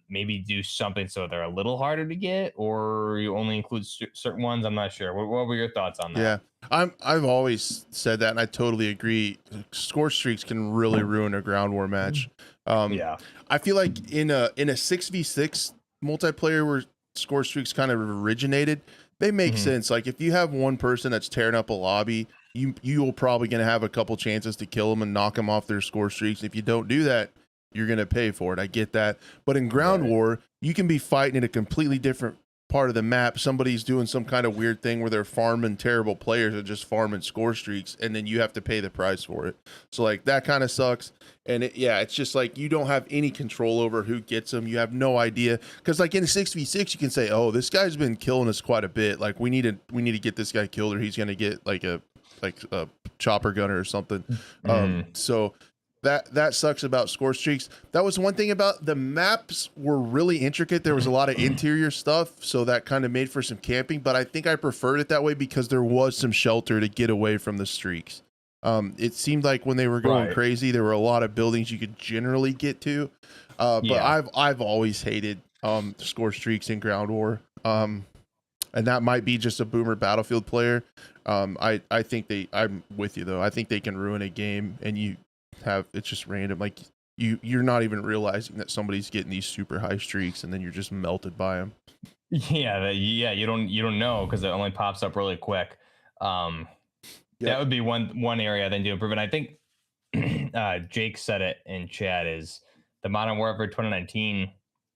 maybe do something so they're a little harder to get, or you only include certain ones. I'm not sure. What were your thoughts on that? Yeah, I've always said that, and I totally agree. Score streaks can really ruin a Ground War match. I feel like in a 6v6 multiplayer where score streaks kind of originated, they make sense. Like if you have one person that's tearing up a lobby, you're probably going to have a couple chances to kill them and knock them off their score streaks. If you don't do that, you're going to pay for it. I get that. But in Ground War, you can be fighting in a completely different part of the map. Somebody's doing some kind of weird thing where they're farming terrible players or just farming score streaks, and then you have to pay the price for it. So like that kind of sucks. And it's just like you don't have any control over who gets them. You have no idea, because like in a 6v6 you can say, oh, this guy's been killing us quite a bit, like we need to get this guy killed, or he's going to get like a chopper gunner or something. So that sucks about score streaks. That was one thing about the maps, were really intricate. There was a lot of interior stuff, so that kind of made for some camping, but I think I preferred it that way because there was some shelter to get away from the streaks. It seemed like when they were going Right. crazy, there were a lot of buildings you could generally get to. But Yeah. I've always hated score streaks in Ground War. And that might be just a boomer Battlefield player. I think I'm with you though. I think they can ruin a game, and it's just random. Like you're not even realizing that somebody's getting these super high streaks, and then you're just melted by them. Yeah, yeah, you don't know because it only pops up really quick. Um, that Yep. would be one area I think to improve. And I think Jake said it in chat is the Modern Warfare 2019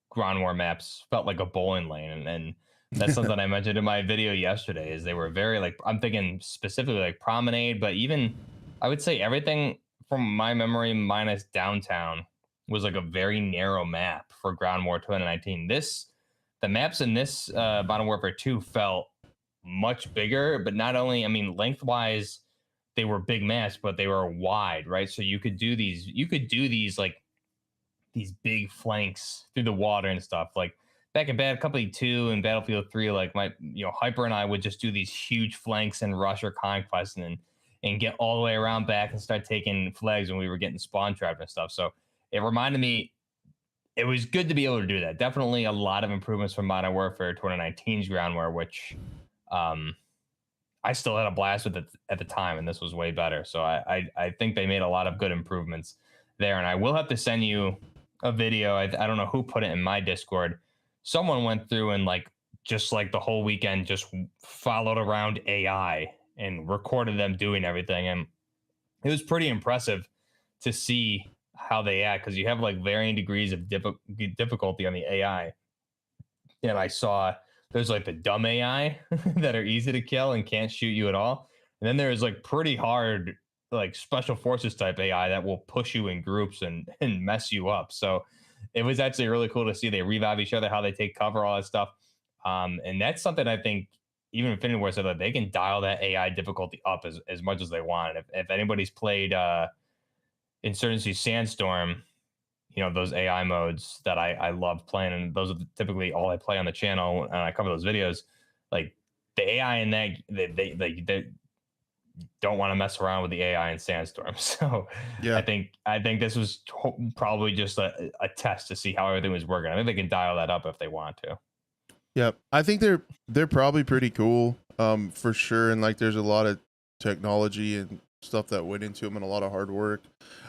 Ground War maps felt like a bowling lane, and that's something I mentioned in my video yesterday. Is they were very like I'm thinking specifically like Promenade, but even I would say everything from my memory minus downtown was like a very narrow map for Ground War 2019. The maps in this Modern Warfare 2 felt much bigger, but not only, I mean, lengthwise, they were big maps, but they were wide, right? So you could do these like these big flanks through the water and stuff. Like back in Battlefield 2 and Battlefield 3, like my Hyper and I would just do these huge flanks and rush or conquest and get all the way around back and start taking flags when we were getting spawn trapped and stuff. So it reminded me it was good to be able to do that. Definitely a lot of improvements from Modern Warfare 2019's Ground War, which um, I still had a blast with it at the time, and this was way better. So I think they made a lot of good improvements there. And I will have to send you a video. I don't know who put it in my Discord. Someone went through and like just like the whole weekend just followed around AI and recorded them doing everything, and it was pretty impressive to see how they act because you have like varying degrees of difficulty on the AI. And I saw there's like the dumb AI that are easy to kill and can't shoot you at all. And then there's like pretty hard, like special forces type AI that will push you in groups and mess you up. So it was actually really cool to see they revive each other, how they take cover, all that stuff. And that's something I think even Infinity War said that they can dial that AI difficulty up as much as they want. If anybody's played Insurgency Sandstorm, those AI modes that I love playing, and those are typically all I play on the channel, and I cover those videos. Like the AI in that, they don't want to mess around with the AI in Sandstorm. So Yeah. I think this was probably just a test to see how everything was working. I think they can dial that up if they want to. Yeah, I think they're probably pretty cool, for sure. And like, there's a lot of technology and stuff that went into them, and a lot of hard work.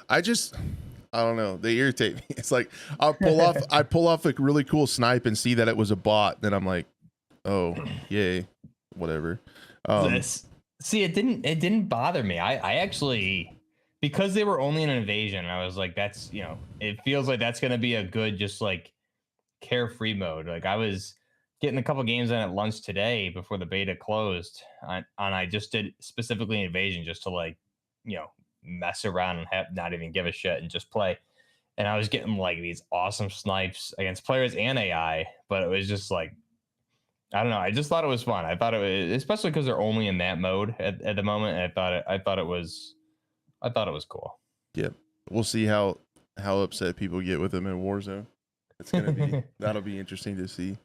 I don't know. They irritate me. It's like I pull off a really cool snipe and see that it was a bot. Then I'm like, oh, yay, whatever. This see it didn't bother me. I actually, because they were only an invasion, I was like, that's it feels like that's gonna be a good just like carefree mode. Like I was getting a couple games in at lunch today before the beta closed, and I just did specifically invasion just to like mess around and not even give a shit and just play. And I was getting like these awesome snipes against players and AI, but it was just like I don't know. I just thought it was fun. I thought it was, especially because they're only in that mode at the moment. And I thought it was cool. Yep. We'll see how upset people get with them in Warzone. It's gonna be that'll be interesting to see.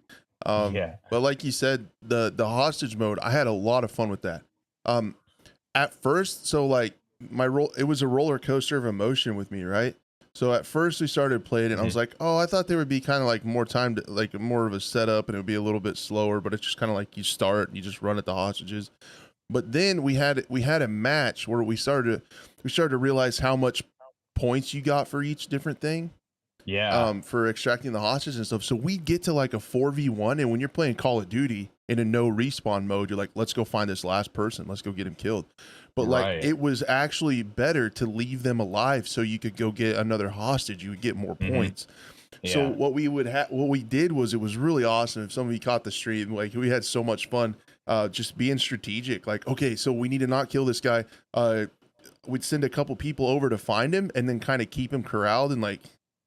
Yeah. But like you said, the hostage mode, I had a lot of fun with that. At first, so like it was a roller coaster of emotion with me, right? So at first we started playing it, and I was like, oh, I thought there would be kind of like more time to like more of a setup, and it would be a little bit slower, but it's just kind of like you start and you just run at the hostages. But then we had a match where we started to realize how much points you got for each different thing, Yeah. for extracting the hostages and stuff. So we get to like a 4v1, and when you're playing Call of Duty in a no respawn mode, you're like, let's go find this last person, let's go get him killed. But like, Right. it was actually better to leave them alive so you could go get another hostage, you would get more points. So Yeah. what we did was, it was really awesome. If some of you caught the stream, like we had so much fun just being strategic. Like, okay, so we need to not kill this guy. We'd send a couple people over to find him, and then kind of keep him corralled and like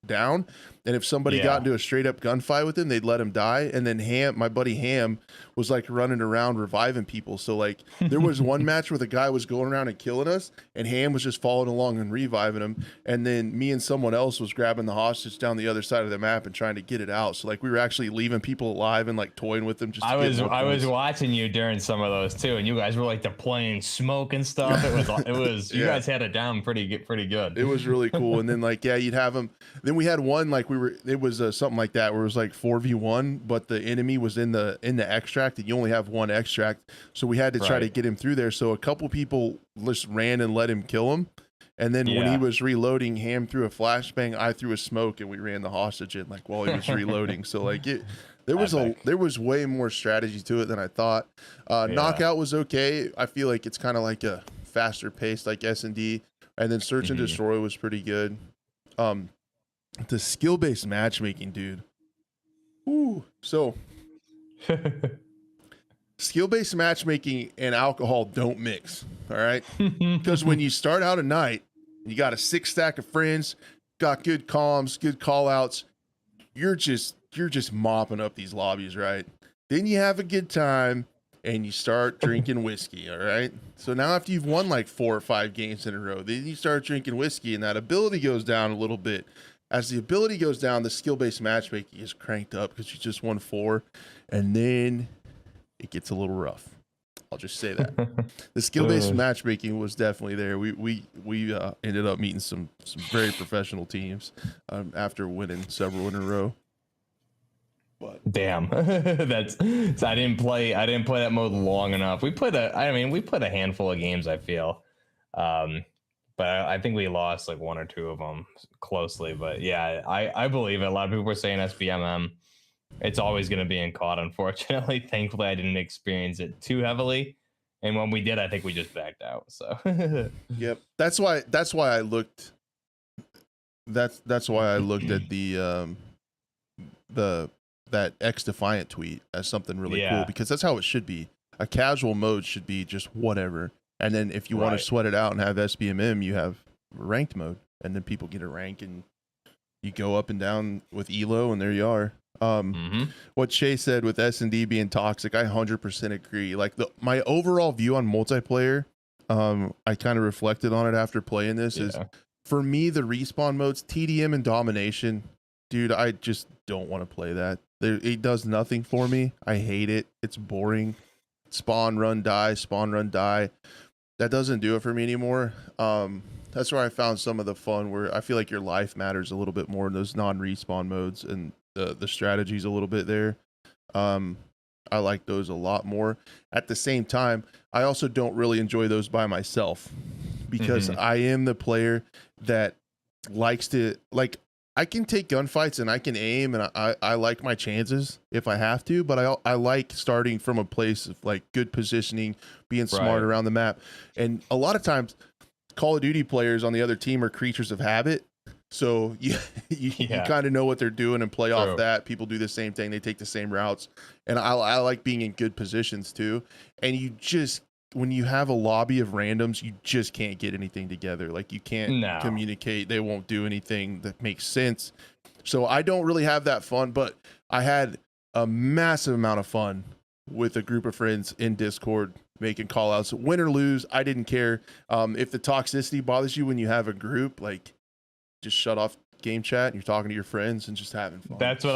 down. And if somebody got into a straight up gunfight with him, they'd let him die. And then my buddy Ham was like running around reviving people. So like there was one match where the guy was going around and killing us, and Ham was just following along and reviving him. And then me and someone else was grabbing the hostage down the other side of the map and trying to get it out. So like we were actually leaving people alive and like toying with them. Just I was watching you during some of those too, and you guys were like deploying smoke and stuff. It was you guys had it down pretty good. It was really cool. And then like you'd have them. Then we had one like it was something like that where it was like 4v1, but the enemy was in the extract, and you only have one extract, so we had to try to get him through there. So a couple people just ran and let him kill him, and then when he was reloading, Ham threw a flashbang, I threw a smoke, and we ran the hostage in like while he was reloading. So like there was way more strategy to it than I thought. Knockout was okay. I feel like it's kind of like a faster pace like S&D, and then Search and Destroy was pretty good. The skill-based matchmaking, dude. Ooh. So skill-based matchmaking and alcohol don't mix, all right? Because when you start out a night, you got a 6 stack of friends, got good comms, good call-outs, you're just mopping up these lobbies, right? Then you have a good time and you start drinking whiskey, all right? So now after you've won like 4 or 5 games in a row, then you start drinking whiskey, and that ability goes down a little bit. As the ability goes down, the skill-based matchmaking is cranked up because you just won 4, and then it gets a little rough. I'll just say that. The skill-based matchmaking was definitely there. We ended up meeting some very professional teams after winning several in a row. But damn, I didn't play that mode long enough. We played a handful of games, I feel. But I think we lost like 1 or 2 of them closely. But yeah, I believe it. A lot of people were saying SBMM. It's always going to be in COD, unfortunately. Thankfully, I didn't experience it too heavily. And when we did, I think we just backed out. So yep, that's why I looked. That's why I looked at that X Defiant tweet as something really cool, because that's how it should be. A casual mode should be just whatever. And then if you want to sweat it out and have SBMM, you have ranked mode, and then people get a rank and you go up and down with ELO, and there you are. What Chase said with S&D being toxic, I 100% agree. Like my overall view on multiplayer, I kind of reflected on it after playing this is, for me, the respawn modes, TDM and domination, dude, I just don't want to play that. It does nothing for me. I hate it. It's boring. Spawn, run, die, spawn, run, die. That doesn't do it for me anymore. That's where I found some of the fun, where I feel like your life matters a little bit more in those non-respawn modes, and the strategies a little bit there. I like those a lot more. At the same time, I also don't really enjoy those by myself, because I am the player that likes to, like, I can take gunfights and I can aim, and I like my chances if I have to, but I like starting from a place of like good positioning, being smart around the map. And a lot of times Call of Duty players on the other team are creatures of habit. So you kind of know what they're doing and play off that. People do the same thing. They take the same routes. And I like being in good positions too. And you just, when you have a lobby of randoms, you just can't get anything together. Like you can't communicate. They won't do anything that makes sense. So I don't really have that fun, but I had a massive amount of fun with a group of friends in Discord making call outs. Win or lose, I didn't care. If the toxicity bothers you when you have a group, like, just shut off game chat and you're talking to your friends and just having fun. That's what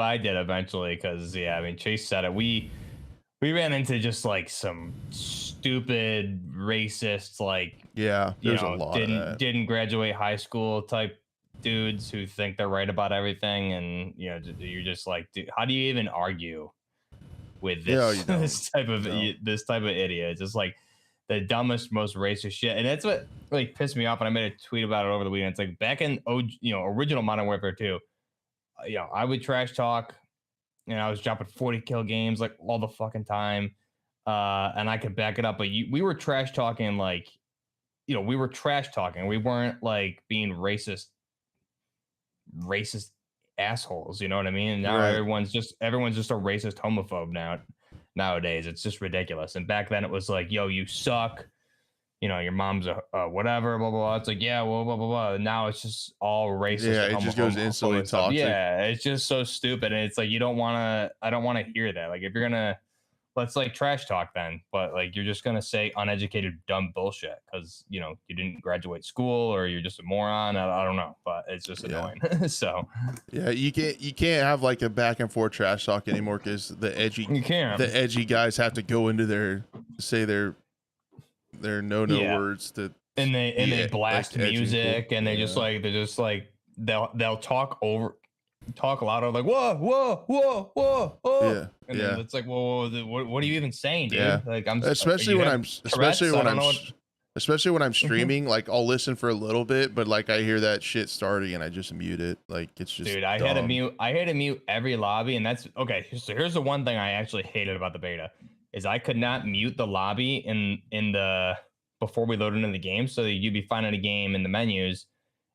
I did eventually, because Chase said it. We ran into just like some stupid racist, like, there's a lot of that. Didn't graduate high school type dudes who think they're right about everything, and you're just like, dude, how do you even argue with this this type of idiot? It's just like the dumbest, most racist shit. And that's what like pissed me off, and I made a tweet about it over the weekend. It's like back in original Modern Warfare 2, I would trash talk, and I was dropping 40 kill games like all the fucking time, and I could back it up. But we were trash talking, like, we were trash talking. We weren't like being racist assholes. You know what I mean? And now everyone's just a racist homophobe nowadays. It's just ridiculous. And back then it was like, yo, you suck. your mom's a whatever, blah, blah, blah. It's like, yeah, well, blah, blah, blah. Now it's just all racist Yeah, and it just goes instantly homophobic stuff. toxic. Yeah, it's just so stupid. And it's like, I don't want to hear that. Like, if you're going to, let's like trash talk then, but like, you're just going to say uneducated, dumb bullshit because, you didn't graduate school or you're just a moron. I don't know, but it's just Yeah. annoying. So, Yeah, you can't have like a back and forth trash talk anymore because you can't. the edgy guys have to go into their no Yeah. words to And they like blast edgy and cool. music and they're just like they'll talk louder like whoa whoa whoa whoa whoa Yeah, and yeah. then it's like whoa, what are you even saying, dude? Yeah. Like I'm especially you when have I'm Tourette's? I don't know especially when I'm Mhm. streaming, like I'll listen for a little bit, but like I hear that shit starting and I just mute it. Like it's just Dude, I had to mute every lobby, and that's okay. So here's the one thing I actually hated about the beta is I could not mute the lobby in the before we loaded into the game. So you'd be finding a game in the menus,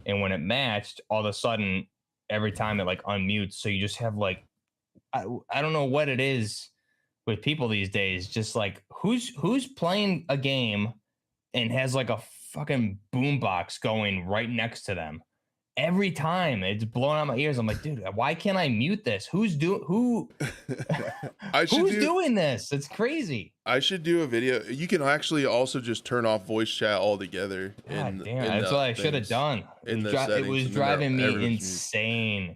and when it matched, all of a sudden every time it like unmutes. So you just have like I don't know what it is with people these days. Just like who's playing a game and has like a fucking boombox going right next to them every time. It's blowing out my ears. I'm like, dude, why can't I mute this? Who's doing this? It's crazy. I should do a video. You can actually also just turn off voice chat altogether. God damn, that's what I should have done. It was driving me insane.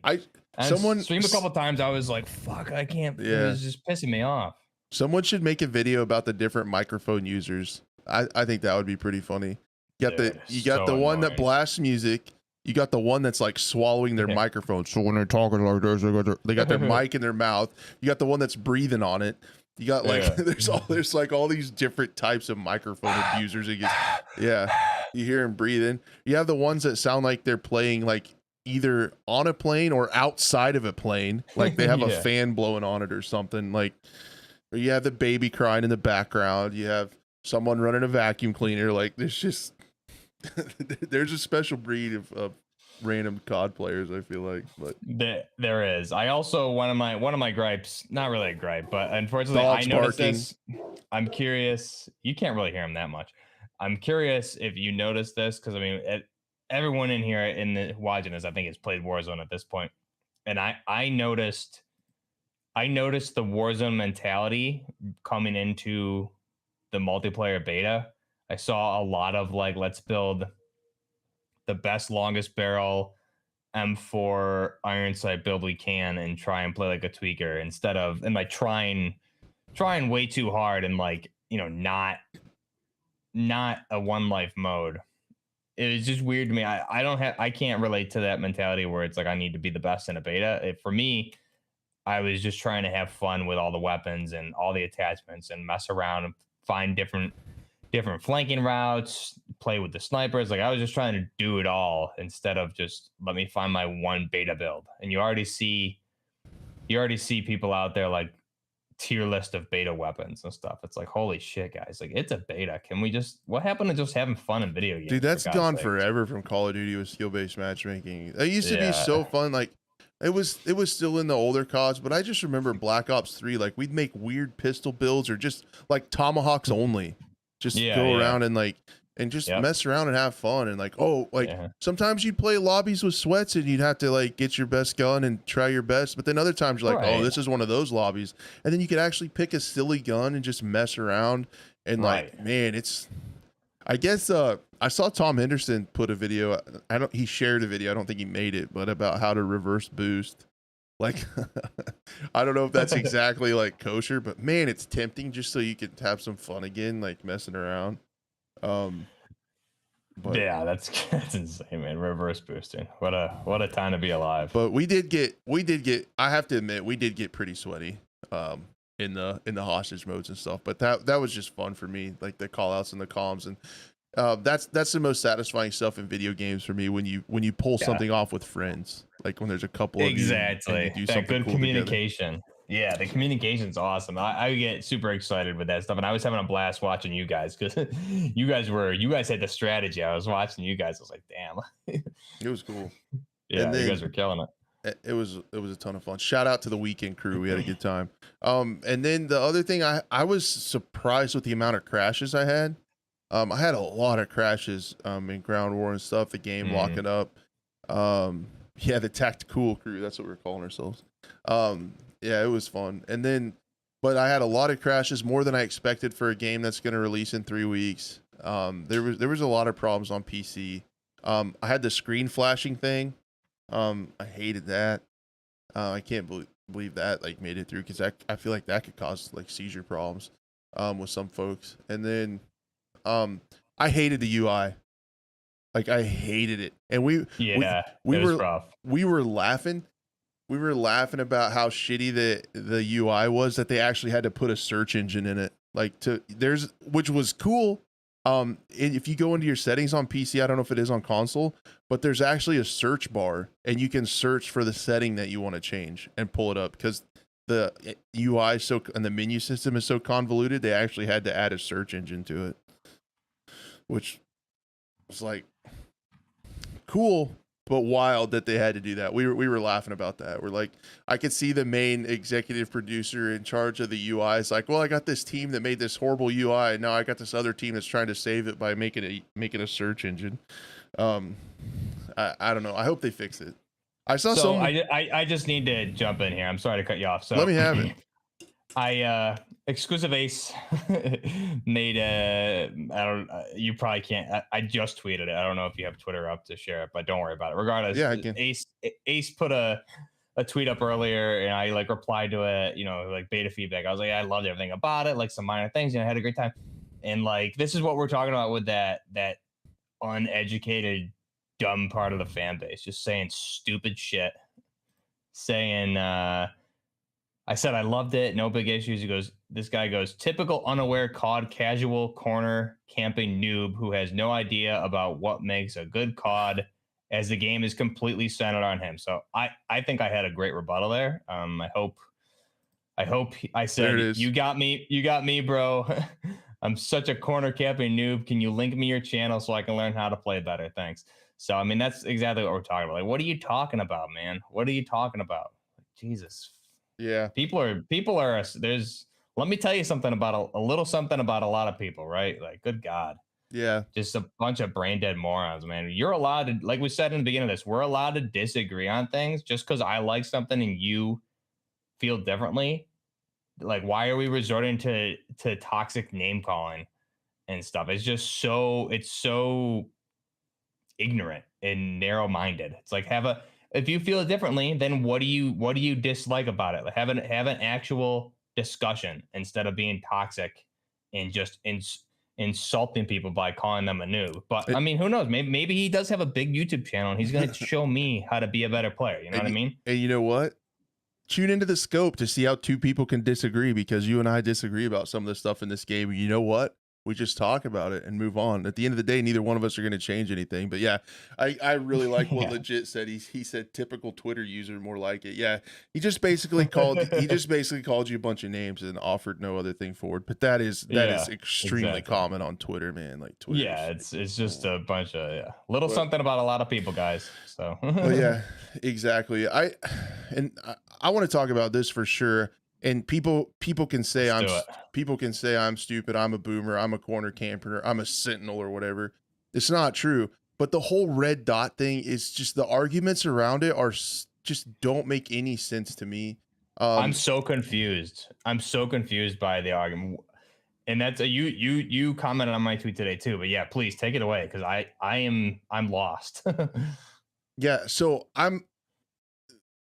Someone streamed a couple times. I was like, fuck, I can't. Yeah. It was just pissing me off. Someone should make a video about the different microphone users. I think that would be pretty funny. You got the one that blasts music. You got the one that's like swallowing their microphone. So when they're talking like this, they got their mic in their mouth. You got the one that's breathing on it. You got like there's like all these different types of microphone abusers. Yeah, you hear them breathing. You have the ones that sound like they're playing like either on a plane or outside of a plane, like they have a fan blowing on it or something. Like, or you have the baby crying in the background. You have someone running a vacuum cleaner. Like there's just there's a special breed of random COD players, I feel like. But there is. I also one of my gripes, not really a gripe, but unfortunately I noticed this. I'm curious. You can't really hear him that much. I'm curious if you noticed this because I mean everyone in here in the watching this I think has played Warzone at this point, and I noticed the Warzone mentality coming into the multiplayer beta. I saw a lot of like, let's build the best longest barrel M4 iron sight build we can and try and play like a tweaker instead of and like trying way too hard and like not a one life mode. It was just weird to me. I can't relate to that mentality where it's like I need to be the best in a beta. For me, I was just trying to have fun with all the weapons and all the attachments and mess around and find different flanking routes, play with the snipers. Like I was just trying to do it all instead of just let me find my one beta build. And you already see people out there like tier list of beta weapons and stuff. It's like, holy shit, guys. Like it's a beta. What happened to just having fun in video games? Dude, that's gone forever from Call of Duty with skill-based matchmaking. It used to be so fun. Like it was still in the older CODs, but I just remember Black Ops 3, like we'd make weird pistol builds or just like tomahawks only. Just go around and like and just mess around and have fun and like sometimes you'd play lobbies with sweats and you'd have to like get your best gun and try your best, but then other times you're like, oh, this is one of those lobbies, and then you could actually pick a silly gun and just mess around and like man, it's I guess I saw Tom Henderson put a video. He shared a video. I don't think he made it, but about how to reverse boost. Like, I don't know if that's exactly like kosher, but man, it's tempting just so you can have some fun again, like messing around. But yeah, that's insane, man. Reverse boosting. What a time to be alive. But we did get. I have to admit, we did get pretty sweaty. In the hostage modes and stuff. But that was just fun for me, like the call outs and the comms, and that's the most satisfying stuff in video games for me when you pull something off with friends, like when there's a couple of you and you do that good cool communication together. Yeah, the communication's awesome. I get super excited with that stuff, and I was having a blast watching you guys because you guys had the strategy. I was watching you guys. I was like, damn, it was cool. Yeah, you guys were killing it. It was a ton of fun. Shout out to the weekend crew. We had a good time. And then the other thing, I was surprised with the amount of crashes I had. I had a lot of crashes in Ground War and stuff, the game locking up. Yeah, the Tactical Crew, that's what we're calling ourselves. Yeah, it was fun. And then, but I had a lot of crashes, more than I expected for a game that's going to release in 3 weeks. There was a lot of problems on PC. I had the screen flashing thing. I hated that. I can't believe that like made it through, because I feel like that could cause like seizure problems with some folks. And then I hated the UI. Like I hated it. And we it we was were rough. we were laughing. We were laughing about how shitty the UI was, that they actually had to put a search engine in it. Like which was cool. If you go into your settings on PC, I don't know if it is on console, but there's actually a search bar, and you can search for the setting that you want to change and pull it up, because the UI and the menu system is so convoluted. They actually had to add a search engine to it, which was like cool, but wild that they had to do that. We were laughing about that. We're like, I could see the main executive producer in charge of the UI. It's like, well, I got this team that made this horrible UI, and now I got this other team that's trying to save it by making a search engine. I don't know. I hope they fix it. I saw some. I just need to jump in here. I'm sorry to cut you off. So let me have it. Exclusive Ace made you probably can't. I just tweeted it. I don't know if you have Twitter up to share it, but don't worry about it. Regardless, yeah, I can. Ace put a tweet up earlier, and I like replied to it, like beta feedback. I was like, I loved everything about it, like some minor things, and I had a great time. And like, this is what we're talking about with that uneducated, dumb part of the fan base, just saying stupid shit, saying I said I loved it, no big issues. This guy goes, typical unaware COD casual corner camping noob who has no idea about what makes a good COD, as the game is completely centered on him. So I think I had a great rebuttal there. I hope I said, you got me, bro. I'm such a corner camping noob. Can you link me your channel so I can learn how to play better? Thanks. So, I mean, that's exactly what we're talking about. Like, what are you talking about, man? What are you talking about? Jesus. Yeah. People are, let me tell you something about a little something about a lot of people, right? Like, good God. Yeah. Just a bunch of brain dead morons, man. You're allowed to, like we said in the beginning of this, we're allowed to disagree on things. Just because I like something and you feel differently. Like, why are we resorting to toxic name calling and stuff? It's so ignorant and narrow minded. It's like, if you feel it differently, then what do you dislike about it? Like, have an actual discussion instead of being toxic and just insulting people by calling them a noob. But I mean, who knows? Maybe he does have a big YouTube channel and he's going to show me how to be a better player. You know what I mean? And you know what? Tune into the scope to see how two people can disagree, because you and I disagree about some of the stuff in this game. You know what? We just talk about it and move on. At the end of the day, neither one of us are going to change anything. But yeah, I really like what Legit said. He said typical Twitter user, more like it. Yeah, he just basically called you a bunch of names and offered no other thing forward. But that is extremely common on Twitter, man. Like Twitter. Yeah, it's just a bunch of little something about a lot of people, guys. So well, yeah, exactly. I want to talk about this for sure. And people can say I'm stupid, I'm a boomer, I'm a corner camper, I'm a sentinel or whatever. It's not true. But the whole red dot thing is just, the arguments around it are just don't make any sense to me. I'm so confused. I'm so confused by the argument. And that's you commented on my tweet today too. But yeah, please take it away, because I'm lost. Yeah, so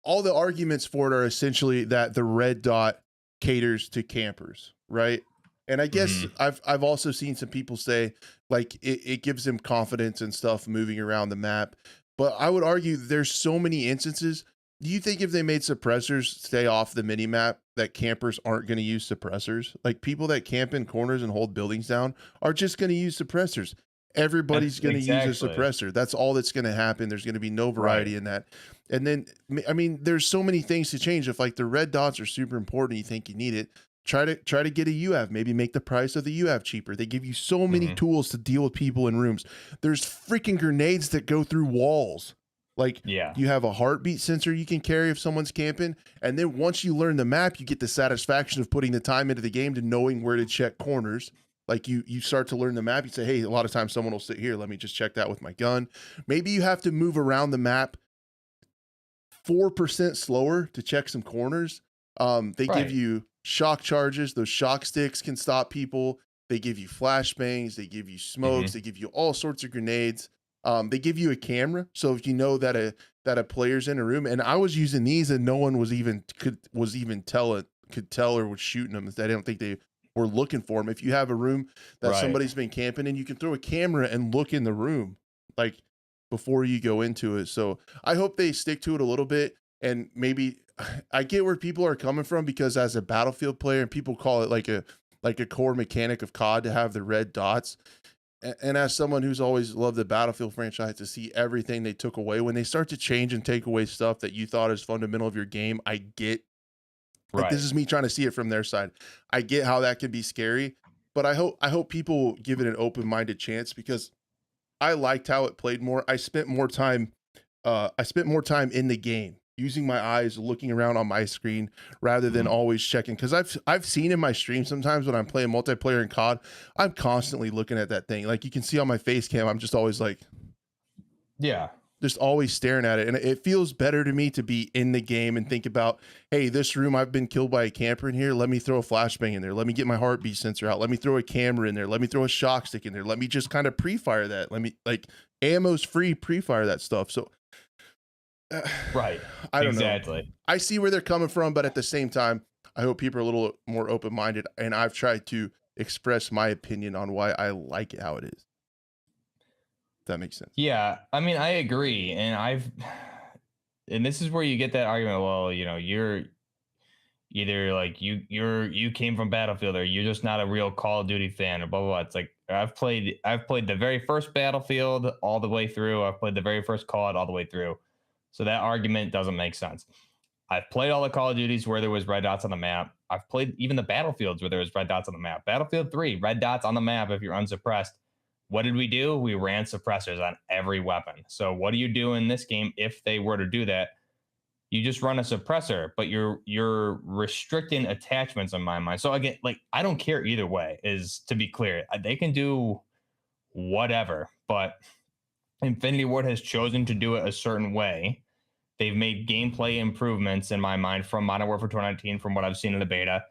all the arguments for it are essentially that the red dot caters to campers, right? And I guess I've also seen some people say like it gives them confidence and stuff moving around the map. But I would argue there's so many instances. Do you think if they made suppressors stay off the mini map, that campers aren't going to use suppressors? Like, people that camp in corners and hold buildings down are just going to use suppressors. Everybody's going to use a suppressor. That's all that's going to happen. There's going to be no variety in that. And then, I mean, there's so many things to change. If like the red dots are super important, you think you need it, try to get a UAV, maybe make the price of the UAV cheaper. They give you so many tools to deal with people in rooms. There's freaking grenades that go through walls. Like, you have a heartbeat sensor you can carry if someone's camping. And then once you learn the map, you get the satisfaction of putting the time into the game to knowing where to check corners. Like you start to learn the map. You say, hey, a lot of times someone will sit here. Let me just check that with my gun. Maybe you have to move around the map 4% slower to check some corners. They give Right. you shock charges. Those shock sticks can stop people. They give you flashbangs. They give you smokes. Hmm. They give you all sorts of grenades. They give you a camera, so if you know that a player's in a room. And I was using these, and no one was even could tell or was shooting them. I don't think they were looking for them. If you have a room that Right. somebody's been camping in, you can throw a camera and look in the room, like before you go into it. So I hope they stick to it a little bit, and maybe I get where people are coming from, because as a Battlefield player, and people call it like a core mechanic of COD to have the red dots. And as someone who's always loved the Battlefield franchise, to see everything they took away, when they start to change and take away stuff that you thought is fundamental of your game, I get, like, this Right. is me trying to see it from their side. I get how that can be scary, but I hope people give it an open-minded chance, because I liked how it played more. I spent more time in the game, using my eyes, looking around on my screen, rather than Mhm. always checking. Because I've seen in my stream sometimes when I'm playing multiplayer in COD, I'm constantly looking at that thing. Like, you can see on my face cam, I'm just always like, Yeah. just always staring at it. And it feels better to me to be in the game and think about, hey, this room, I've been killed by a camper in here. Let me throw a flashbang in there. Let me get my heartbeat sensor out. Let me throw a camera in there. Let me throw a shock stick in there. Let me just kind of pre-fire that. Let me, like, ammo's free, pre-fire that stuff. So uh, Right. I don't know. Exactly. I see where they're coming from, but at the same time, I hope people are a little more open-minded, and I've tried to express my opinion on why I like it how it is. If that makes sense. Yeah, I mean, I agree, and and this is where you get that argument. Well, you're either like you came from Battlefield, or you're just not a real Call of Duty fan, or blah blah blah. It's like I've played the very first Battlefield all the way through. I've played the very first COD all the way through. So that argument doesn't make sense. I've played all the Call of Duties where there was red dots on the map. I've played even the Battlefields where there was red dots on the map. Battlefield 3, red dots on the map if you're unsuppressed. What did we do? We ran suppressors on every weapon. So what do you do in this game if they were to do that? You just run a suppressor, but you're restricting attachments in my mind. So again, like, I don't care either way, is to be clear. They can do whatever, but Infinity Ward has chosen to do it a certain way. They've made gameplay improvements in my mind from Modern Warfare 2019, from what I've seen in the beta.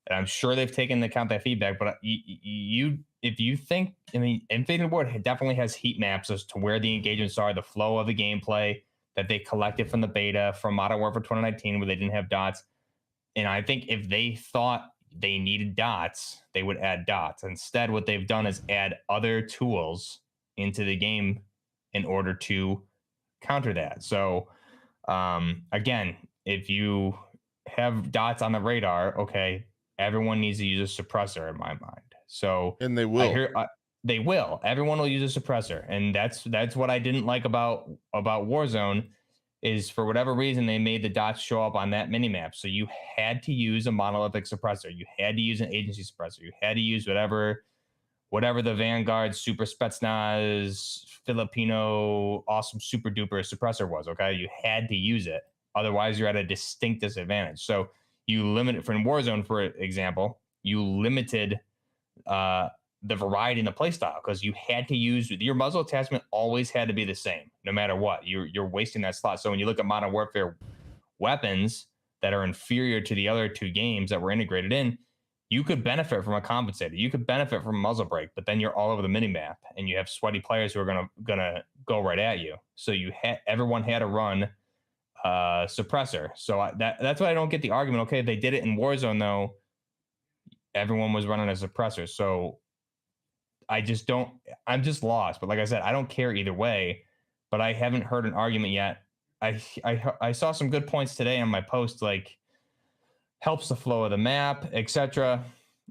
And I'm sure they've taken into account that feedback. But if you think, I mean, Infinity Ward definitely has heat maps as to where the engagements are, the flow of the gameplay that they collected from the beta from Modern Warfare 2019, where they didn't have dots. And I think if they thought they needed dots, they would add dots. Instead, what they've done is add other tools into the game in order to counter that. So again, if you have dots on the radar, okay, everyone needs to use a suppressor in my mind. So And they I will. hear they will. Everyone will use a suppressor, and that's what I didn't like about Warzone. Is for whatever reason they made the dots show up on that minimap, so you had to use a monolithic suppressor, you had to use an agency suppressor, you had to use whatever the Vanguard Super Spetsnaz Filipino awesome super duper suppressor was. Okay, you had to use it, otherwise you're at a distinct disadvantage. So you limit it. For in Warzone, for example, you limited uh, the variety in the playstyle, because you had to use your muzzle attachment, always had to be the same no matter what. You're wasting that slot. So when you look at Modern Warfare weapons that are inferior to the other two games that were integrated in, you could benefit from a compensator. You could benefit from a muzzle brake, but then you're all over the minimap and you have sweaty players who are gonna go right at you. So everyone had to run suppressor. So that's why I don't get the argument. Okay, they did it in Warzone though. Everyone was running a suppressor. So I just don't. I'm just lost. But like I said, I don't care either way. But I haven't heard an argument yet. I saw some good points today on my post, like helps the flow of the map, etc.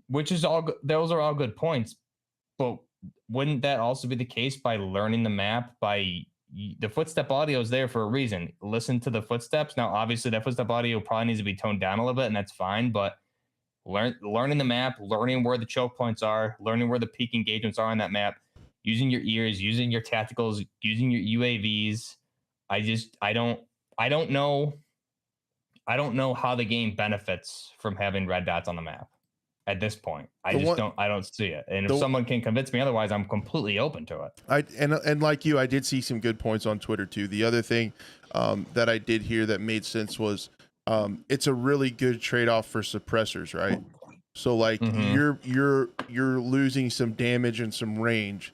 Which is all. Those are all good points. But wouldn't that also be the case by learning the map? The footstep audio is there for a reason. Listen to the footsteps. Now, obviously, that footstep audio probably needs to be toned down a little bit, and that's fine. But learning the map, learning where the choke points are, learning where the peak engagements are on that map, using your ears, using your tacticals, using your UAVs. I don't know how the game benefits from having red dots on the map. at this point. The one I don't see it. And if the someone can convince me otherwise, I'm completely open to it. I and like you, I did see some good points on Twitter too. The other thing that I did hear that made sense was it's a really good trade-off for suppressors, right? So like Mhm. you're losing some damage and some range,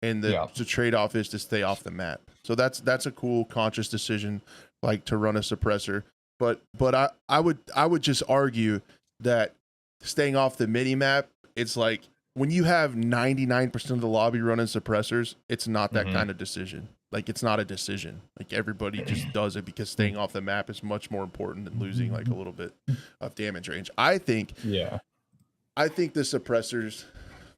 and Yeah. the trade-off is to stay off the map. So that's a cool conscious decision, like to run a suppressor. But I would just argue that staying off the mini map, it's like when you have 99% of the lobby running suppressors, it's not that Mhm. kind of decision. Like it's not a decision. Like everybody just does it because staying off the map is much more important than losing like a little bit of damage range. Yeah. I think the suppressors,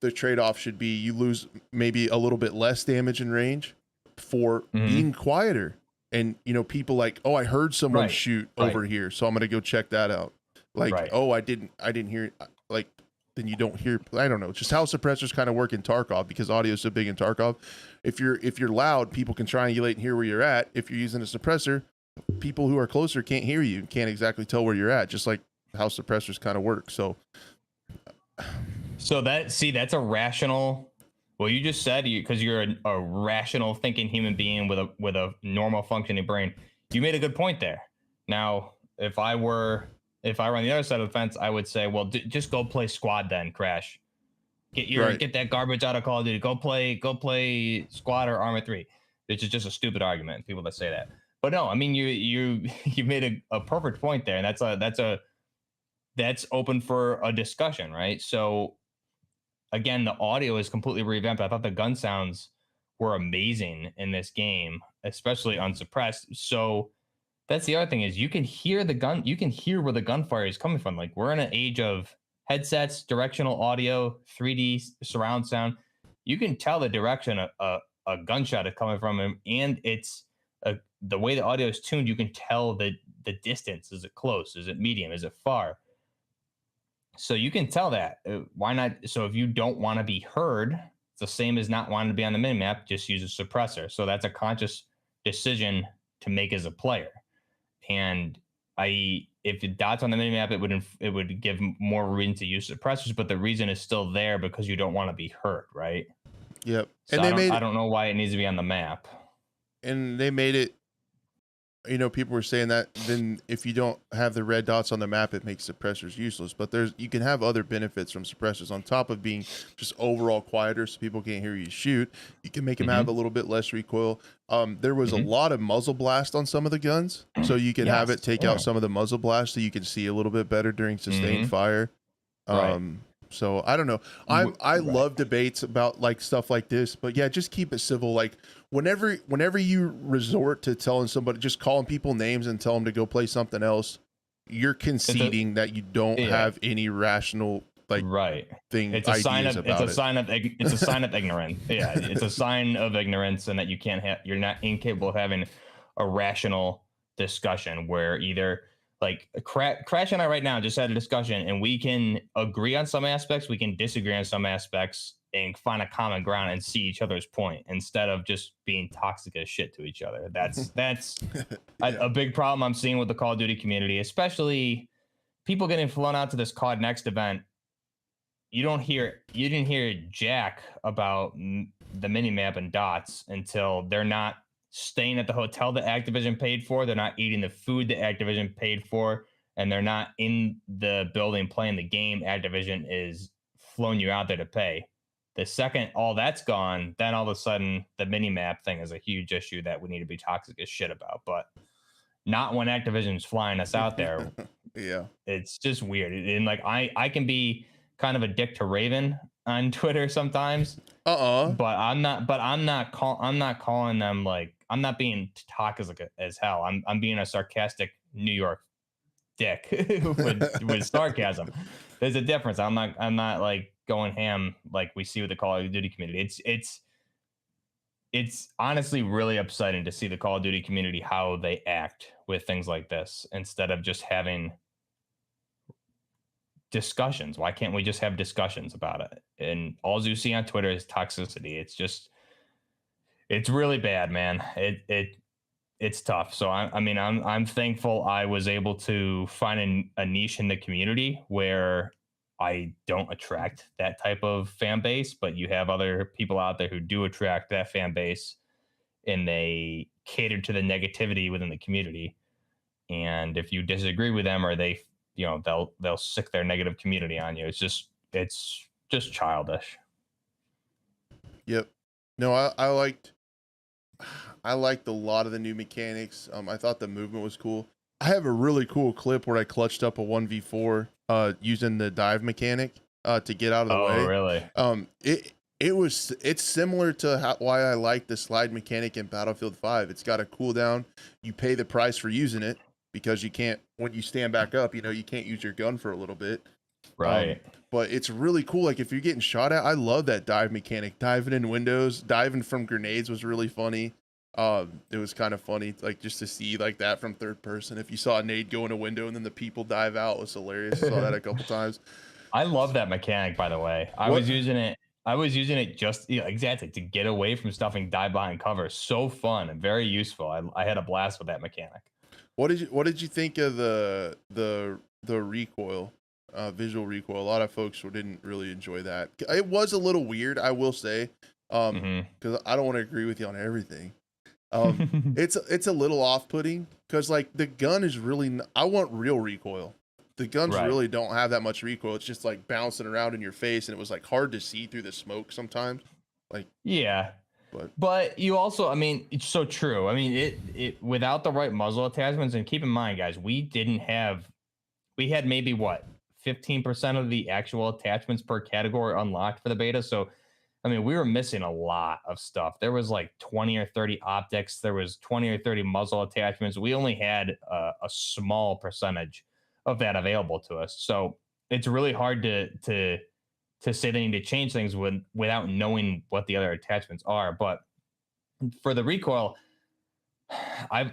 the trade-off should be you lose maybe a little bit less damage and range for Mhm. being quieter. And people like, oh, I heard someone Right. shoot Right. over here, so I'm gonna go check that out. Like, Right. oh, I didn't hear like then you don't hear. I don't know, just how suppressors kind of work in Tarkov because audio is so big in Tarkov. If you're loud, people can triangulate and hear where you're at. If you're using a suppressor, people who are closer can't hear you, can't exactly tell where you're at, just like how suppressors kind of work. So So that's a rational. Well, you just said because you're a rational thinking human being with a normal functioning brain. You made a good point there. Now, if I were on the other side of the fence, I would say, well, just go play squad then, Crash. right, Get that garbage out of Call of Duty. Go play squad or Arma 3, which is just a stupid argument. People that say that, but no, I mean you made a perfect point there, and that's open for a discussion, right? So again, the audio is completely revamped. I thought the gun sounds were amazing in this game, especially unsuppressed. So that's the other thing is you can hear the gun, you can hear where the gunfire is coming from. Like we're in an age of headsets, directional audio, 3D surround sound. You can tell the direction a gunshot is coming from him, and the way the audio is tuned. You can tell the distance. Is it close? Is it medium? Is it far? So you can tell that. Why not? So if you don't want to be heard, it's the same as not wanting to be on the minimap. Just use a suppressor. So that's a conscious decision to make as a player. And if the dots on the minimap, it would give more reason to use suppressors, but the reason is still there because you don't want to be hurt, right? yep. So I don't know why it needs to be on the map. And they made it. People were saying that then if you don't have the red dots on the map, it makes suppressors useless. But you can have other benefits from suppressors on top of being just overall quieter, so people can't hear you shoot. You can make them have a Mm-hmm. little bit less recoil. There was a Mm-hmm. lot of muzzle blast on some of the guns, so you can have it Yes. take Yeah. out some of the muzzle blast, so you can see a little bit better during sustained Mm-hmm. fire. Right. So I don't know. I Right. love debates about like stuff like this, but yeah, just keep it civil. Like whenever you resort to telling somebody, just calling people names and tell them to go play something else, you're It's a conceding that you don't yeah. have any rational like Right. ideas about it. It's a sign of ignorance. Yeah, it's a sign of ignorance, and that you're not incapable of having a rational discussion where either like Crash and I right now just had a discussion, and we can agree on some aspects, we can disagree on some aspects, and find a common ground and see each other's point instead of just being toxic as shit to each other. That's Yeah. a big problem I'm seeing with the Call of Duty community, especially people getting flown out to this COD Next event. You didn't hear jack about the minimap and dots until they're not staying at the hotel that Activision paid for, they're not eating the food that Activision paid for, and they're not in the building playing the game Activision is flown you out there to pay. The second all that's gone, then all of a sudden the minimap thing is a huge issue that we need to be toxic as shit about. But not when Activision's flying us out there. Yeah. It's just weird. And like I can be kind of a dick to Raven on Twitter sometimes, Uh-uh. but I'm not calling them like I'm not being toxic as hell. I'm being a sarcastic New York dick with sarcasm. There's a difference. I'm not like going ham like we see with the Call of Duty community. It's honestly really upsetting to see the Call of Duty community how they act with things like this instead of just having discussions. Why can't we just have discussions about it? And all you see on Twitter is toxicity. It's really bad, man. It's tough. So I mean I'm thankful I was able to find a niche in the community where I don't attract that type of fan base, but you have other people out there who do attract that fan base, and they cater to the negativity within the community. And if you disagree with them, or they, they'll sick their negative community on you. It's just childish. Yep. No, I liked a lot of the new mechanics. I thought the movement was cool. I have a really cool clip where I clutched up a 1v4 using the dive mechanic to get out of the Oh, way. really? It's similar to why I like the slide mechanic in Battlefield 5. It's got a cooldown. You pay the price for using it because you can't, when you stand back up, you can't use your gun for a little bit. Right. But it's really cool. Like if you're getting shot at, I love that dive mechanic. Diving in windows, diving from grenades was really funny. It was kind of funny, like just to see like that from third person. If you saw a nade go in a window and then the people dive out, it was hilarious. Saw that a couple times. I love that mechanic, by the way. I What was using it. I was using it just, exactly, to get away from stuff and dive behind cover. So fun and very useful. I had a blast with that mechanic. what did you think of the recoil, visual recoil? A lot of folks didn't really enjoy that. It was a little weird, I will say, because I don't want to agree with you on everything. It's a little off-putting because like the gun is really I want real recoil. The guns Right. really don't have that much recoil. It's just like bouncing around in your face, and it was like hard to see through the smoke sometimes. Like, Yeah. but But you also, I mean, it's so true. I mean, it without the right muzzle attachments, and keep in mind, guys, we had maybe what, 15% of the actual attachments per category unlocked for the beta. So I mean, we were missing a lot of stuff. There was like 20 or 30 optics. There was 20 or 30 muzzle attachments. We only had a small percentage of that available to us. So it's really hard to say they need to change things without knowing what the other attachments are. But for the recoil, I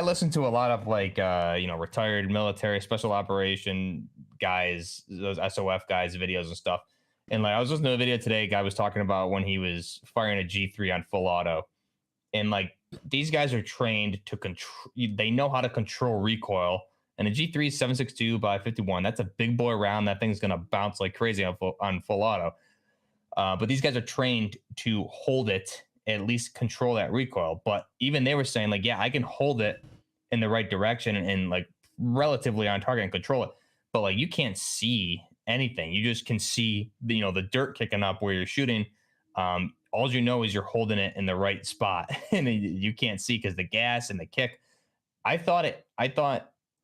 listen to a lot of like retired military special operation guys, those SOF guys videos and stuff. And like I was listening to a video today, a guy was talking about when he was firing a G3 on full auto. And like these guys are trained to control, they know how to control recoil. And a G3 is 7.62 by 51. That's a big boy round. That thing's gonna bounce like crazy on full auto. But these guys are trained to hold it, at least control that recoil. But even they were saying, like, yeah, I can hold it in the right direction and like relatively on target and control it. But like you can't see anything. You just can see the dirt kicking up where you're shooting. All you know is you're holding it in the right spot, and you can't see because the gas and the kick. I thought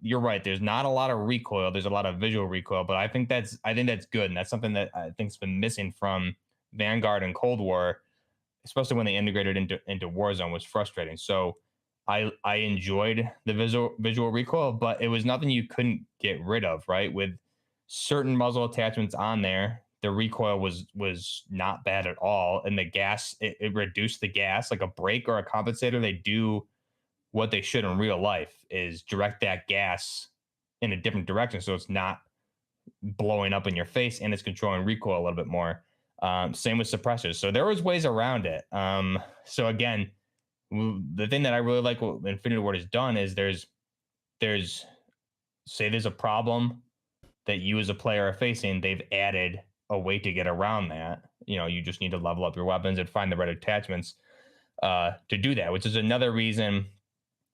you're right. There's not a lot of recoil. There's a lot of visual recoil, but I think that's good, and that's something that I think's been missing from Vanguard and Cold War, especially when they integrated into Warzone, was frustrating. So I enjoyed the visual recoil, but it was nothing you couldn't get rid of, right? With certain muzzle attachments on there, the recoil was not bad at all, and the gas, it reduced the gas. Like a brake or a compensator, they do what they should in real life, is direct that gas in a different direction, so it's not blowing up in your face, and it's controlling recoil a little bit more. Same with suppressors. So there was ways around it. So again, the thing that I really like what Infinity Ward has done is there's say there's a problem that you as a player are facing, they've added a way to get around that. You just need to level up your weapons and find the right attachments to do that, which is another reason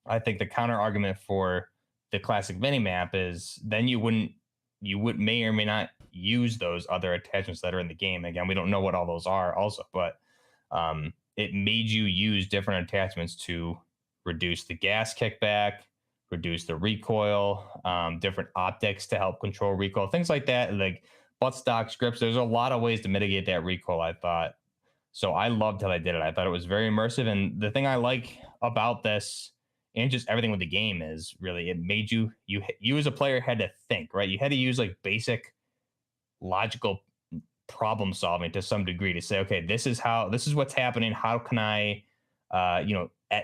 I think the counter argument for the classic minimap is then you would may or may not use those other attachments that are in the game. Again, we don't know what all those are also, but it made you use different attachments to reduce the gas kickback, reduce the recoil, different optics to help control recoil, things like that, like buttstock scripts. There's a lot of ways to mitigate that recoil, I thought. So I loved how they did it. I thought it was very immersive. And the thing I like about this and just everything with the game is really it made you as a player had to think, right? You had to use like basic logical problem solving to some degree to say, okay, this is what's happening. How can I,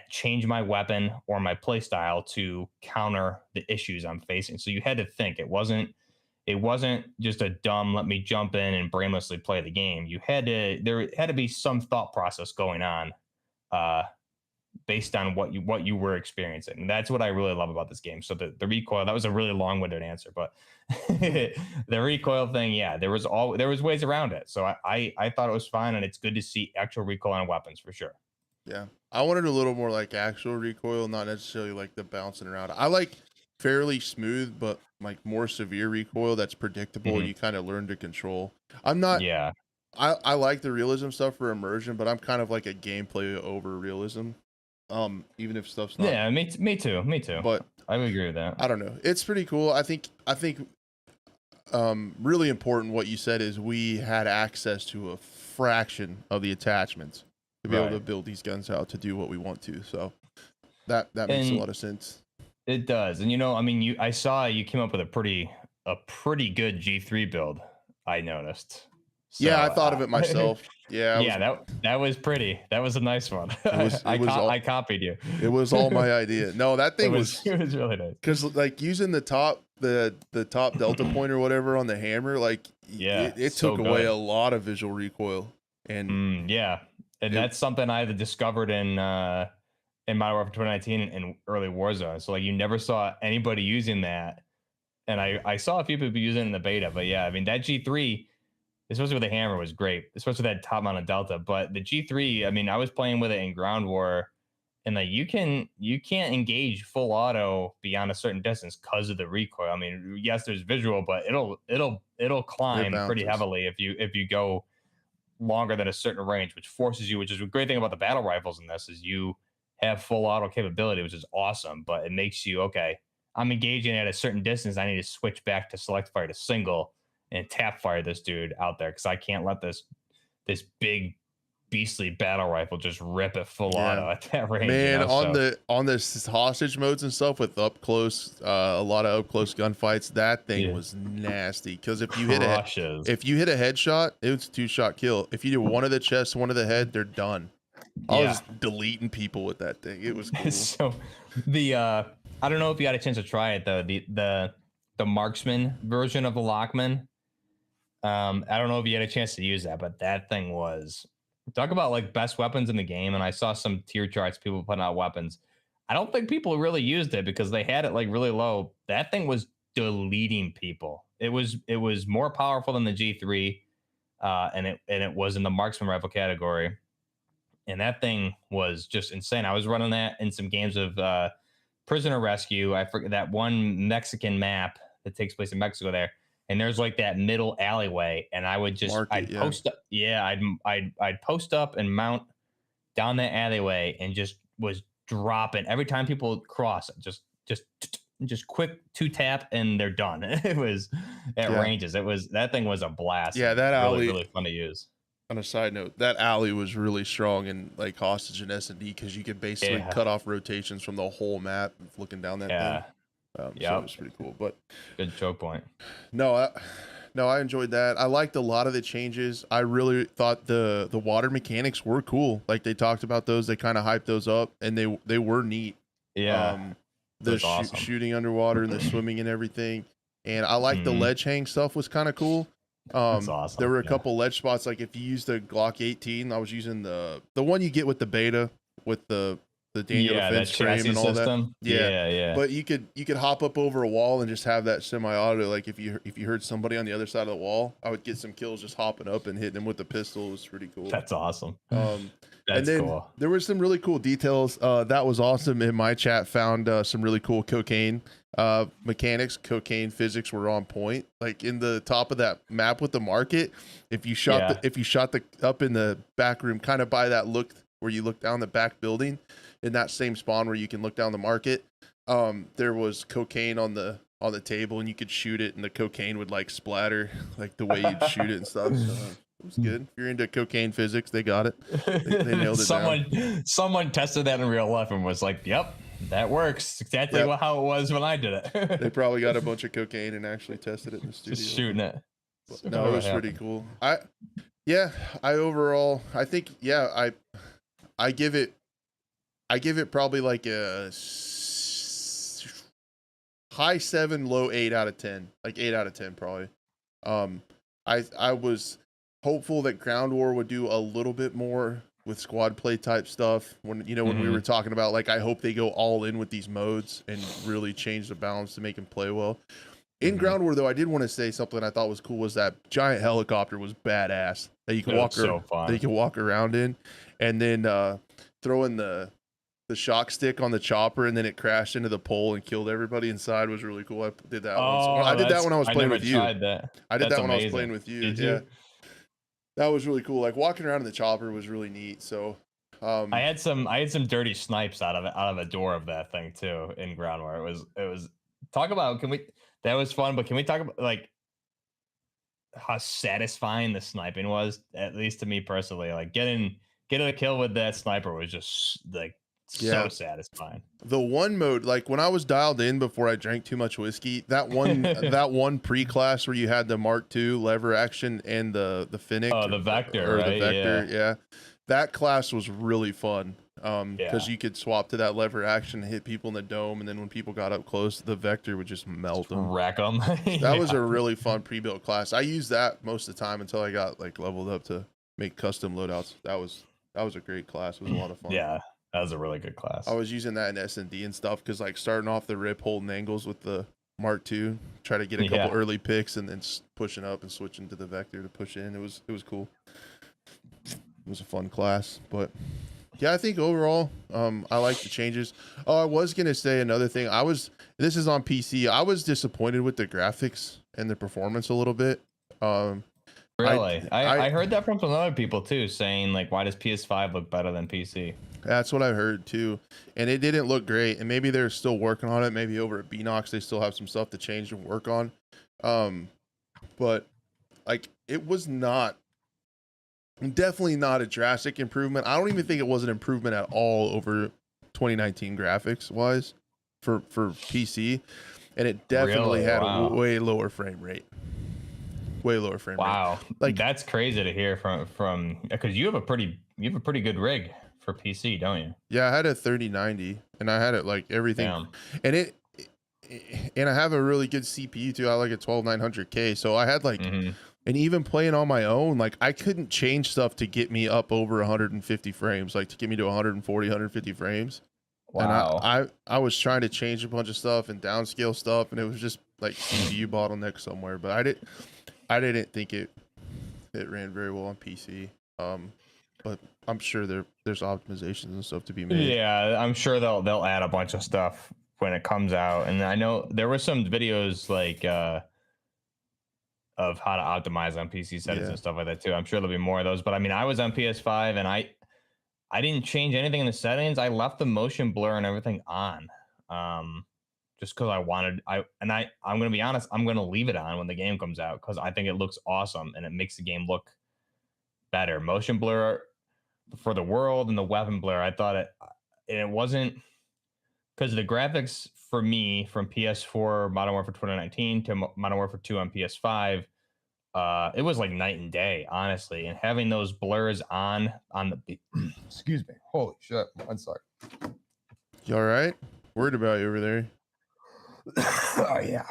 change my weapon or my play style to counter the issues I'm facing? So you had to think. It wasn't just a dumb let me jump in and brainlessly play the game. There had to be some thought process going on based on what you were experiencing. And that's what I really love about this game. So the recoil, that was a really long-winded answer, but the recoil thing, yeah, there was ways around it. So I thought it was fine, and it's good to see actual recoil on weapons for sure. Yeah. I wanted a little more like actual recoil, not necessarily like the bouncing around. I like fairly smooth, but like more severe recoil that's predictable and Mhm. you kind of learn to control. I'm not, Yeah. I like the realism stuff for immersion, but I'm kind of like a gameplay over realism. Even if stuff's not, Yeah, me too. Me too. but I would agree with I that. don't know. It's pretty cool. I think really important what you said is we had access to a fraction of the attachments to be able to Right. build these guns out to do what we want to. So that makes a And lot of sense. it does. And I mean, I saw you came up with a pretty good G3 build, I noticed. So Yeah, I thought of it myself. Yeah, I was yeah, that was pretty. That was a nice one. it was it was I all copied you. it was all my idea. No, that It thing was was it was really nice. because like using the top delta point or whatever on the hammer, like Yeah, it so took away good. a lot of visual recoil. And Yeah, and it that's something I had discovered in Modern Warfare 2019 and early Warzone. So like you never saw anybody using that, and I saw a few people using it in the beta. But yeah, I mean that G3, especially with the hammer, was great, especially that top mount of delta. But the G3, I mean, I was playing with it in ground war, and like you can't engage full auto beyond a certain distance because of the recoil. I mean, yes, there's visual, but it'll it climb pretty bounces. heavily if you go longer than a certain range, which forces you. Which is a great thing about the battle rifles in this is you have full auto capability, which is awesome. But it makes you okay. I'm engaging at a certain distance. I need to switch back to select fire to single and tap fire this dude out there because I can't let this big beastly battle rifle just rip at full Yeah. auto at that range. Man, on So the hostage modes and stuff with up close, a lot of up close gunfights, that thing yeah, was nasty. Because crushes. if you hit a headshot, it was a 2-shot kill. If you do one of the chest, one of the head, they're done. I Yeah. was deleting people with that thing. It was cool. So the I don't know if you had a chance to try it though. The marksman version of the Lockman. I don't know if you had a chance to use that, but that thing was talk about like best weapons in the game. And I saw some tier charts, people putting out weapons. I don't think people really used it because they had it like really low. That thing was deleting people. It was more powerful than the G3, and it was in the marksman rifle category. And that thing was just insane. I was running that in some games of prisoner rescue. I forget that one Mexican map that takes place in Mexico there, and there's like that middle alleyway, and I would just Market, I'd yeah. post up, yeah, I'd post up and mount down that alleyway, and just was dropping every time people would cross. Just quick two tap and they're done. It was at Yeah. ranges. That thing was a blast Yeah, and that really alley, really fun to use. on a side note, that alley was really strong in like hostage and S&D because you could basically Yeah, cut off rotations from the whole map looking down that thing. yeah, So it yep. was pretty cool. But Good choke point. no, no, I enjoyed that. I liked a lot of the changes. I really thought the water mechanics were cool. Like they talked about those, they kind of hyped those up, and they were neat. Yeah, Um, it the was awesome. shooting underwater and the swimming and everything. And I like the Mhm. ledge hang stuff was kind of cool. That's There awesome. were a Yeah. couple ledge spots. Like if you use the Glock 18, I was using the one you get with the beta with the Daniel Yeah, that defense frame chassis and all that. system. Yeah, Yeah, yeah. but you could hop up over a wall and just have that semi-auto. Like if you heard somebody on the other side of the wall, I would get some kills just hopping up and hitting them with the pistol. It was pretty cool. That's awesome. Um, and That's then cool. there were some really cool details. That was awesome. In my chat, found some really cool cocaine mechanics. Cocaine physics were on point. Like in the top of that map with the market, if you shot Yeah. the up in the back room, kind of by that look where you look down the back building, in that same spawn where you can look down the market, there was cocaine on the table, and you could shoot it, and the cocaine would like splatter, like the way you'd shoot it and stuff. So it was good. If you're into cocaine physics, they got it. They nailed it down. Someone tested that in real life and was like, "Yep, that works. Exactly Yep. how it was when I did They it." probably got a bunch of cocaine and actually tested it in the Just studio. shooting it. But So no, it what was pretty happened? cool. Yeah, I overall, I think, yeah, I give it, probably like a high 7, low 8 out of 10, like 8 out of 10 probably. I was hopeful that Ground War would do a little bit more with squad play type stuff. When when we were talking about like I hope they go all in with these modes and really change the balance to make them play well. In Ground War though, I did want to say something I thought was cool was that giant helicopter was badass that you can walk around in, and then throwing the shock stick on the chopper and then it crashed into the pole and killed everybody inside was really cool. I did that once. I did that when I was playing with you. I did that when I was playing with you. Yeah. That was really cool. Like walking around in the chopper was really neat. So I had some dirty snipes out of a door of that thing too in Ground War. It was talk about that was fun, but can we talk about like how satisfying the sniping was, at least to me personally? Like getting a kill with that sniper was just like so satisfying. The one mode, like when I was dialed in before I drank too much whiskey, that one pre-class where you had the Mark II lever action and the Finnick. Oh, the Vector, right? The Vector, yeah. That class was really fun. Because you could swap to that lever action, hit people in the dome, and then when people got up close, the Vector would just melt them, wreck them. That was a really fun pre-built class. I used that most of the time until I got like leveled up to make custom loadouts. That was a great class. It was a lot of fun. Yeah, that was a really good class. I was using that in S&D and stuff because like starting off the rip, holding angles with the Mark II, try to get a couple early picks, and then pushing up and switching to the Vector to push in. It was cool. It was a fun class, but. Yeah, I think overall, I like the changes. Oh, I was gonna say another thing. This is on PC. I was disappointed with the graphics and the performance a little bit. Really? I heard that from some other people too, saying like, why does PS5 look better than PC? That's what I heard too. And it didn't look great. And maybe they're still working on it. Maybe over at Beanox, they still have some stuff to change and work on. But like, it was definitely not a drastic improvement. I don't even think it was an improvement at all over 2019 graphics wise for PC, and it definitely had a way lower frame rate. Wow, like that's crazy to hear from because you have a pretty good rig for PC, don't you? Yeah, I had a 3090, and I had it like everything. Damn. And I have a really good CPU too. I like a 12900K, so I had like. And even playing on my own, like I couldn't change stuff to get me up over 150 frames, like to get me to 140, 150 frames. Wow. And I was trying to change a bunch of stuff and downscale stuff, and it was just like CPU bottleneck somewhere. But I didn't think it ran very well on PC. But I'm sure there's optimizations and stuff to be made. Yeah, I'm sure they'll add a bunch of stuff when it comes out. And I know there were some videos like of how to optimize on PC settings and stuff like that too. I'm sure there'll be more of those, but I mean, I was on PS5 and I didn't change anything in the settings. I left the motion blur and everything on, just because I wanted. I'm gonna be honest. I'm gonna leave it on when the game comes out because I think it looks awesome and it makes the game look better. Motion blur for the world and the weapon blur. I thought it wasn't because the graphics for me from PS4 Modern Warfare 2019 to Modern Warfare 2 on PS5. It was like night and day, honestly, and having those blurs on the excuse me, holy shit, I'm sorry. You all right? Worried about you over there. Oh yeah,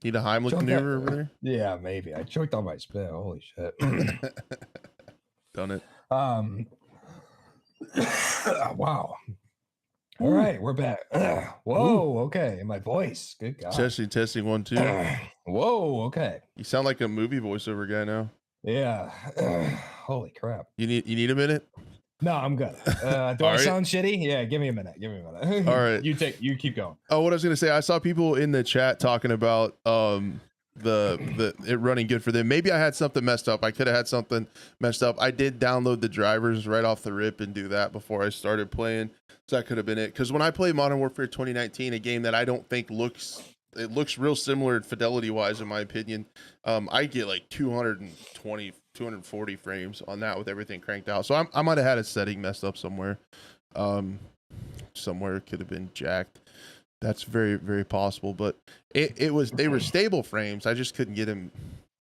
need a Heimlich maneuver over there? Yeah, maybe I choked on my spit. Holy shit. Done it. Wow. All right, we're back. Whoa, okay. My voice. Good God. Testing 1 2. Whoa, okay. You sound like a movie voiceover guy now. Yeah. Holy crap. You need a minute? No, I'm good. Do I sound shitty? Yeah, give me a minute. All right. You keep going. Oh, what I was gonna say, I saw people in the chat talking about it running good for them. Maybe I had something messed up. I could have had something messed up. I did download the drivers right off the rip and do that before I started playing. So that could have been it. Because when I play Modern Warfare 2019, a game that I don't think looks real similar fidelity wise, in my opinion, I get like 220, 240 frames on that with everything cranked out. So I might have had a setting messed up somewhere. Somewhere it could have been jacked. That's very, very possible. But they were stable frames. I just couldn't get them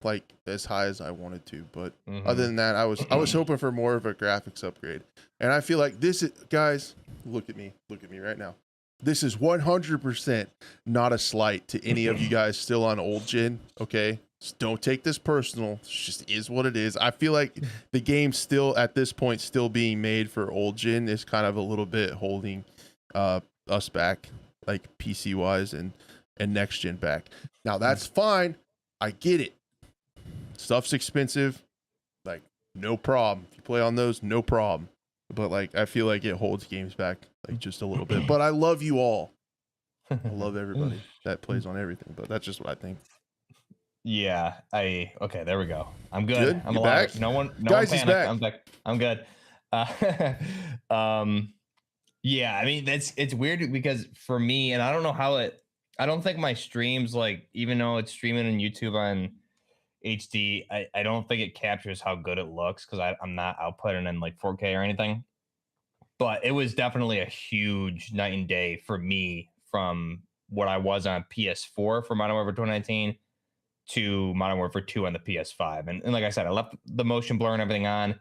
like as high as I wanted to. But other than that, I was hoping for more of a graphics upgrade. And I feel like this is, guys, look at me right now. This is 100% not a slight to any of you guys still on old gen. Okay. Just don't take this personal. It just is what it is. I feel like the game still at this point still being made for old gen is kind of a little bit holding us back, like PC wise and next gen back. Now that's fine. I get it. Stuff's expensive. Like, no problem. If you play on those, no problem. But like, I feel like it holds games back like just a little bit. But I love you all. I love everybody that plays on everything. But that's just what I think. Yeah, okay, there we go. I'm good. Good? I'm You alive. back? No one Guys, he's panic. back. I'm back. I'm good. Yeah, I mean it's weird because for me, and I don't know how I don't think my streams, like, even though it's streaming on YouTube on HD, I don't think it captures how good it looks because I'm not outputting in like 4K or anything. But it was definitely a huge night and day for me from what I was on PS4 for Modern Warfare 2019 to Modern Warfare 2 on the PS5. And like I said, I left the motion blur and everything on.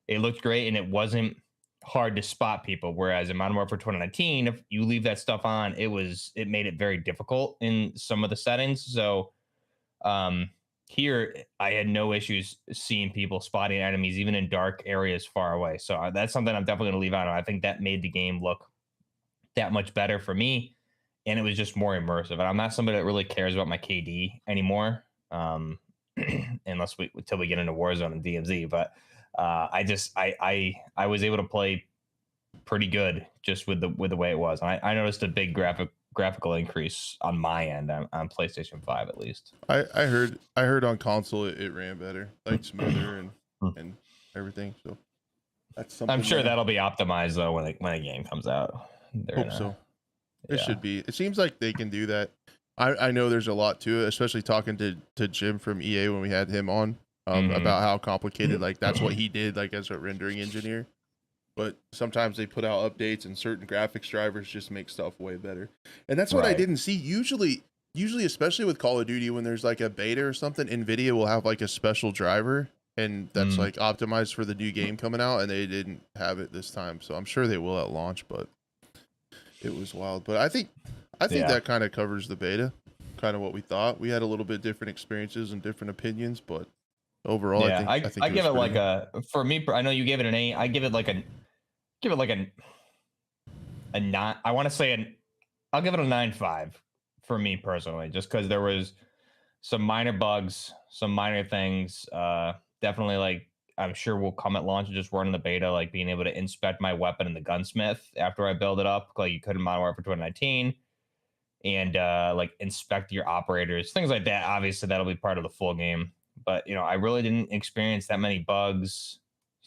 It looked great and it wasn't hard to spot people. Whereas in Modern Warfare 2019, if you leave that stuff on, it made it very difficult in some of the settings. So here I had no issues seeing people spotting enemies even in dark areas far away. So that's something I'm definitely going to leave out. I think that made the game look that much better for me, and it was just more immersive. And I'm not somebody that really cares about my KD anymore, unless until we get into Warzone and DMZ. But I was able to play pretty good just with the way it was. And I noticed a big graphical increase on my end on PlayStation 5 at least. I heard on console it ran better, like smoother and everything. So that's something. I'm sure that'll be optimized though when a game comes out. Hope so. It should be. It seems like they can do that. I know there's a lot to it, especially talking to Jim from EA when we had him on about how complicated, like that's what he did, like as a rendering engineer. But sometimes they put out updates and certain graphics drivers just make stuff way better. And that's what I didn't see. Usually, especially with Call of Duty, when there's like a beta or something, NVIDIA will have like a special driver and that's like optimized for the new game coming out, and they didn't have it this time. So I'm sure they will at launch, but it was wild. But I think that kind of covers the beta, kind of what we thought. We had a little bit different experiences and different opinions, but overall, I think I give it like for me, I know you gave it an 8. I give it like a 9. I want to say I'll give it a 9.5 for me personally, just because there was some minor bugs, some minor things. Definitely, like, I'm sure will come at launch and just run in the beta, like being able to inspect my weapon in the gunsmith after I build it up, like you could in Modern Warfare 2019, and like inspect your operators, things like that. Obviously, that'll be part of the full game. But I really didn't experience that many bugs,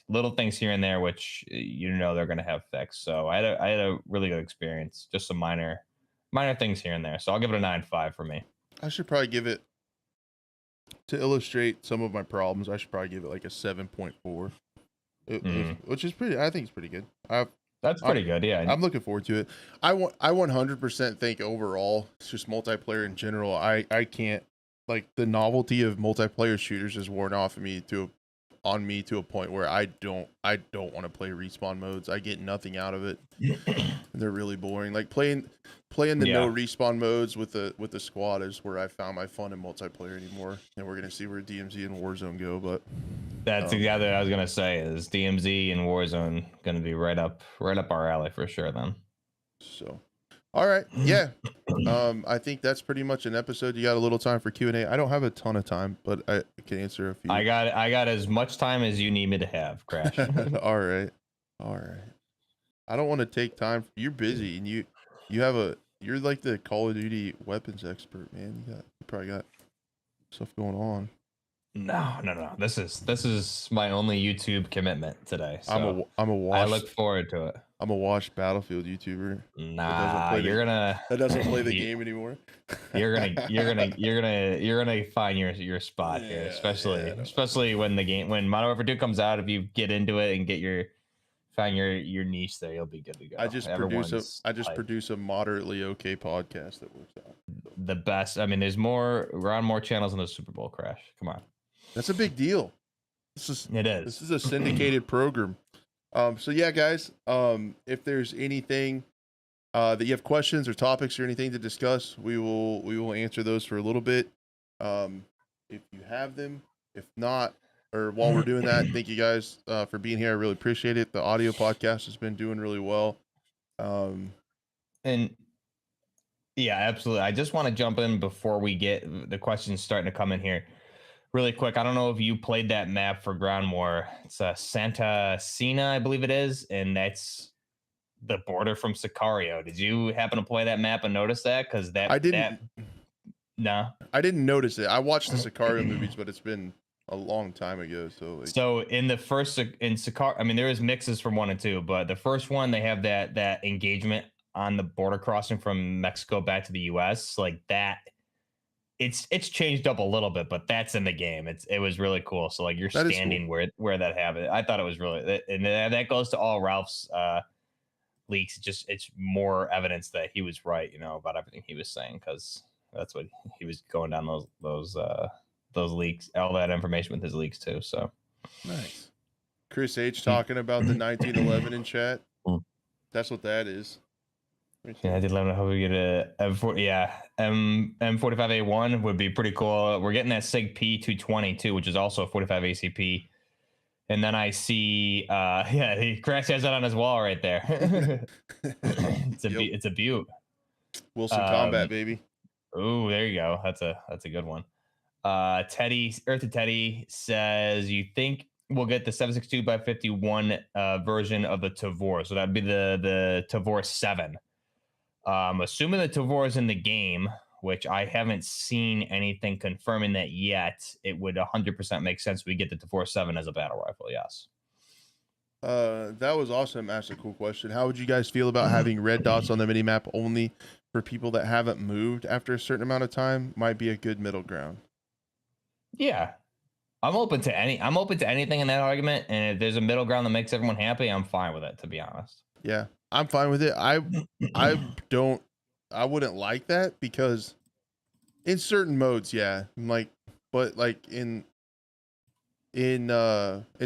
little things here and there, which they're going to have fixed. So I had a really good experience. Just some minor things here and there. So I'll give it a 9.5 for me. I should probably give it, to illustrate some of my problems, I should probably give it like a 7.4, which is pretty. I think it's pretty good. That's pretty good. Yeah, I'm looking forward to it. I 100% think overall, it's just multiplayer in general. I can't, like, the novelty of multiplayer shooters has worn off of me to a point where I don't want to play respawn modes. I get nothing out of it. They're really boring. Like playing the no respawn modes with the squad is where I found my fun in multiplayer anymore. And we're gonna see where DMZ and Warzone go, but that's exactly what I was gonna say. Is DMZ and Warzone gonna be right up our alley for sure then. So, all right, yeah. I think that's pretty much an episode. You got a little time for Q&A. I don't have a ton of time, but I can answer a few. I got as much time as you need me to have, Crash. All right. I don't want to take time. You're busy, and you're like the Call of Duty weapons expert, man. You probably got stuff going on. No. This is my only YouTube commitment today. So I'm a washed, I look forward to it. I'm a washed Battlefield YouTuber. Nah, that doesn't play the game anymore. You're gonna find your spot here, especially when Modern Warfare 2 comes out. If you get into it and find your niche there, you'll be good to go. I just produce a moderately okay podcast that works out. The best. I mean, we're on more channels than the Super Bowl, Crash. Come on. That's a big deal. It is. This is a syndicated program. So yeah, guys, if there's anything that you have questions or topics or anything to discuss, we will answer those for a little bit. if you have them. If not, or while we're doing that, thank you guys for being here. I really appreciate it. The audio podcast has been doing really well. And yeah, absolutely. I just want to jump in before we get the questions starting to come in here. Really quick, I don't know if you played that map for Ground War. It's Santa Cena, I believe it is, and that's the border from Sicario. Did you happen to play that map and notice that? Because I didn't. No. I didn't notice it. I watched the Sicario movies, but it's been a long time ago. So in the first in Sicario, I mean, there is mixes from 1 and 2, but the first one they have that engagement on the border crossing from Mexico back to the U.S. like that. It's changed up a little bit, but that's in the game. It was really cool. So like you're standing cool. where that happened. I thought it was really, and that goes to all Ralph's leaks. It's more evidence that he was right, about everything he was saying, because that's what he was going down those leaks, all that information with his leaks too. So nice. Chris H talking about the 1911 in chat. That's what that is. Yeah, I did let him know how we get a M45A1 would be pretty cool. We're getting that SIG P220 too, which is also a 45 ACP. And then I see, he Crash has that on his wall right there. It's a beaut. Wilson Combat, baby. Oh, there you go. That's a good one. Teddy, Earth to Teddy says, you think we'll get the 762x51 version of the Tavor? So that'd be the Tavor 7. Assuming the Tavor is in the game, which I haven't seen anything confirming that yet, it would 100% make sense we get the Tavor 7 as a battle rifle. Yes. That was awesome. That's a cool question. How would you guys feel about having red dots on the mini map only for people that haven't moved after a certain amount of time? Might be a good middle ground. Yeah, I'm open to anything in that argument, and if there's a middle ground that makes everyone happy, I'm fine with it, to be honest. Yeah, I'm fine with it. I wouldn't like that, because in certain modes, yeah, but like in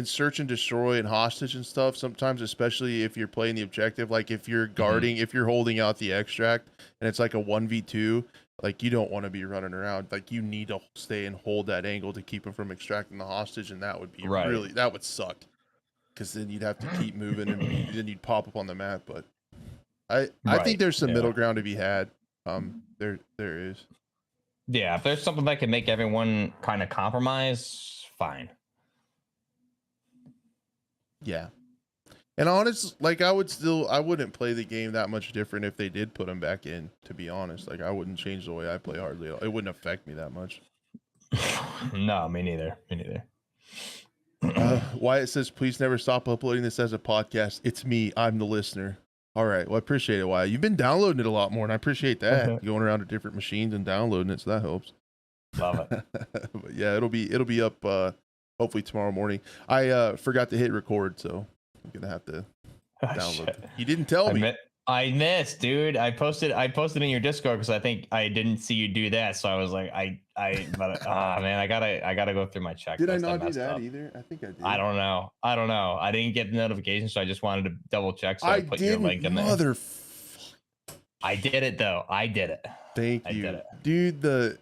search and destroy and hostage and stuff, sometimes, especially if you're playing the objective, like if you're guarding, if you're holding out the extract and it's like a 1v2, like you don't want to be running around. Like you need to stay and hold that angle to keep them from extracting the hostage, and that would be that would suck, because then you'd have to keep moving and then you'd pop up on the map. But I think there's some middle ground to be had. There is. Yeah, if there's something that can make everyone kind of compromise, fine. Yeah. And honest, like I wouldn't play the game that much different if they did put them back in, to be honest. Like I wouldn't change the way I play hardly. It wouldn't affect me that much. No, me neither. Wyatt says, please never stop uploading this as a podcast. It's me. I'm the listener. All right. Well, I appreciate it, Wyatt. You've been downloading it a lot more, and I appreciate that. Going around to different machines and downloading it, so that helps. Love it. But yeah, it'll be up hopefully tomorrow morning. I forgot to hit record, so I'm gonna have to download it. You didn't tell me. I missed, dude. I posted in your Discord because I think I didn't see you do that, so I was like, but man, I gotta go through my checklist. Did I not do that either? I think I did. I don't know. I didn't get the notification, so I just wanted to double check. So I put your link in there. I did it though. I did it. Thank you, dude. The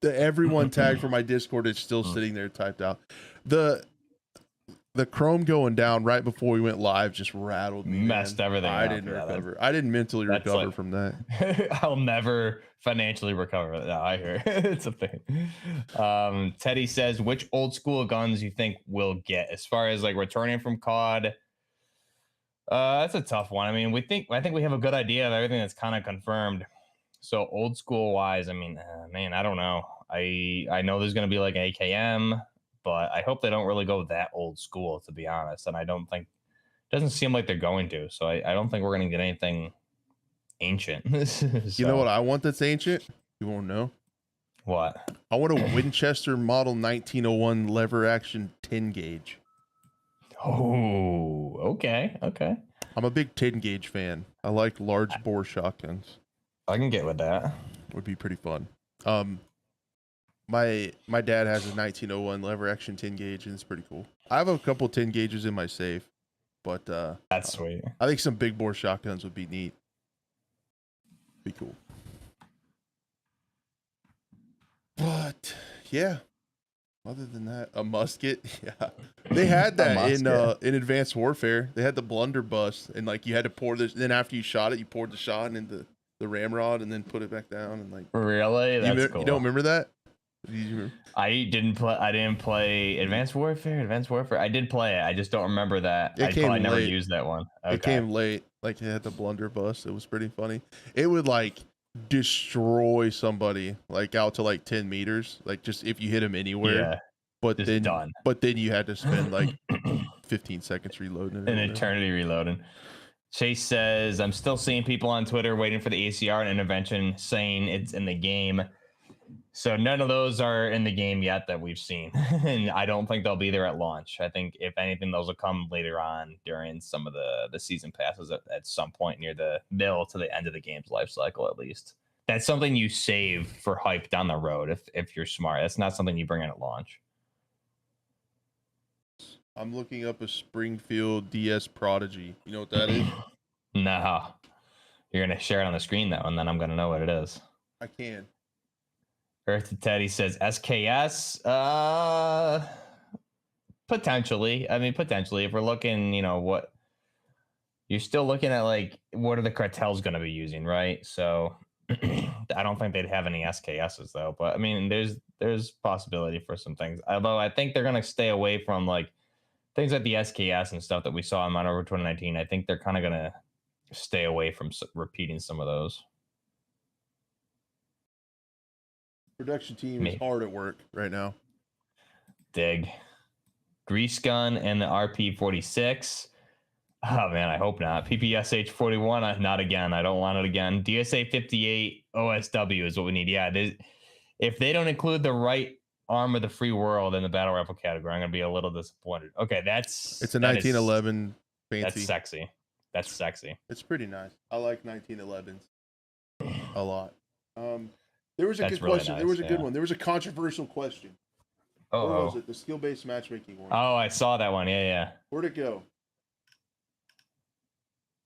everyone tag for my Discord is still sitting there typed out. The Chrome going down right before we went live just rattled me. Messed everything up. I didn't recover. I didn't mentally recover from that. I'll never financially recover. No, I hear it's a thing. Teddy says, which old school guns you think we'll get as far as like returning from COD? That's a tough one. I mean, I think we have a good idea of everything that's kind of confirmed. So old school wise, I mean, man, I don't know. I know there's going to be like an AKM, but I hope they don't really go that old school, to be honest. And I don't think, doesn't seem like they're going to. So I don't think we're going to get anything ancient. So, you know what I want that's ancient? You won't know. What? I want a Winchester model 1901 lever action 10 gauge. Oh, okay. I'm a big 10 gauge fan. I like large bore shotguns. I can get with that. Would be pretty fun. My dad has a 1901 lever action 10 gauge, and it's pretty cool. I have a couple 10 gauges in my safe, but that's sweet. I think some big bore shotguns would be neat. Be cool. But yeah, other than that, a musket. Yeah, they had A that musket. in Advanced Warfare. They had the blunderbuss, and like you had to pour this. Then after you shot it, you poured the shot into the ramrod, and then put it back down. And like Really? That's cool. you don't remember that? I didn't play. I didn't play Advanced Warfare. Advanced Warfare. I did play it. I just don't remember that. It I came probably never late. used that one. It Okay. came late. Like it had the blunderbuss. It was pretty funny. It would like destroy somebody like out to like 10 meters. Like just if you hit him anywhere. Yeah. But Just then done. you had to spend like 15 seconds reloading it. An eternity reloading. Chase says, I'm still seeing people on Twitter waiting for the ACR and intervention saying it's in the game. So none of those are in the game yet that we've seen. And I don't think they'll be there at launch. I think if anything, those will come later on during some of the season passes at some point near the middle to the end of the game's life cycle, at least. That's something you save for hype down the road if you're smart. That's not something you bring in at launch. I'm looking up a Springfield DS Prodigy. You know what that is? No. You're going to share it on the screen, though, and then I'm going to know what it is. I can. Earth to Teddy says SKS. Potentially. I mean, potentially. If we're looking, what you're still looking at, like, what are the cartels going to be using, right? So I don't think they'd have any SKSs though. But I mean, there's possibility for some things. Although I think they're going to stay away from like things like the SKS and stuff that we saw in Modern Warfare 2019. I think they're kind of going to stay away from repeating some of those. Production team is hard at work right now. Dig. Grease Gun and the RP46. Oh man, I hope not. PPSH 41, not again. I don't want it again. DSA 58 OSW is what we need. Yeah, if they don't include the right arm of the free world in the battle rifle category, I'm gonna be a little disappointed. Okay, it's a 1911 fancy. That's sexy. That's sexy. It's pretty nice. I like 1911s a lot. There was a good question. Nice, there was a good one. There was a controversial question. Oh, what was it? The skill-based matchmaking one. Oh, I saw that one. Yeah. Where'd it go?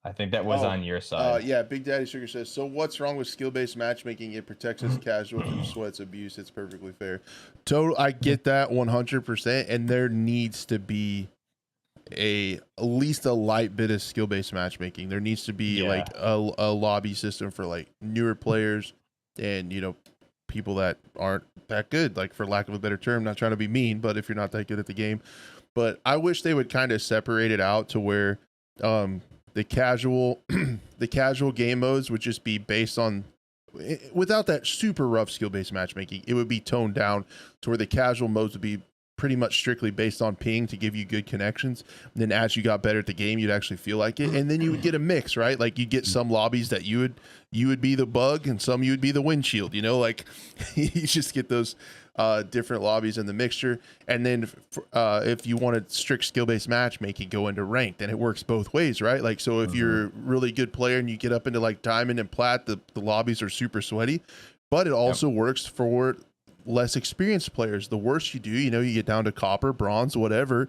I think that was on your side. Yeah, Big Daddy Sugar says, so what's wrong with skill-based matchmaking? It protects us casual from sweats, abuse. It's perfectly fair. I get that 100%, and there needs to be at least a light bit of skill-based matchmaking. There needs to be like a lobby system for like newer players and, people that aren't that good, like for lack of a better term, not trying to be mean, but if you're not that good at the game. But I wish they would kind of separate it out to where the casual game modes would just be based on, without that super rough skill-based matchmaking, it would be toned down to where the casual modes would be pretty much strictly based on ping to give you good connections. And then as you got better at the game, you'd actually feel like it. And then you would get a mix, right? Like you'd get some lobbies that you would be the bug and some you would be the windshield, like you just get those different lobbies in the mixture. And then if you wanted strict skill-based matchmaking, go into ranked, and it works both ways, right? Like, so if you're a really good player and you get up into like diamond and plat, the lobbies are super sweaty, but it also works for less experienced players. The worse you do, you get down to copper, bronze, whatever,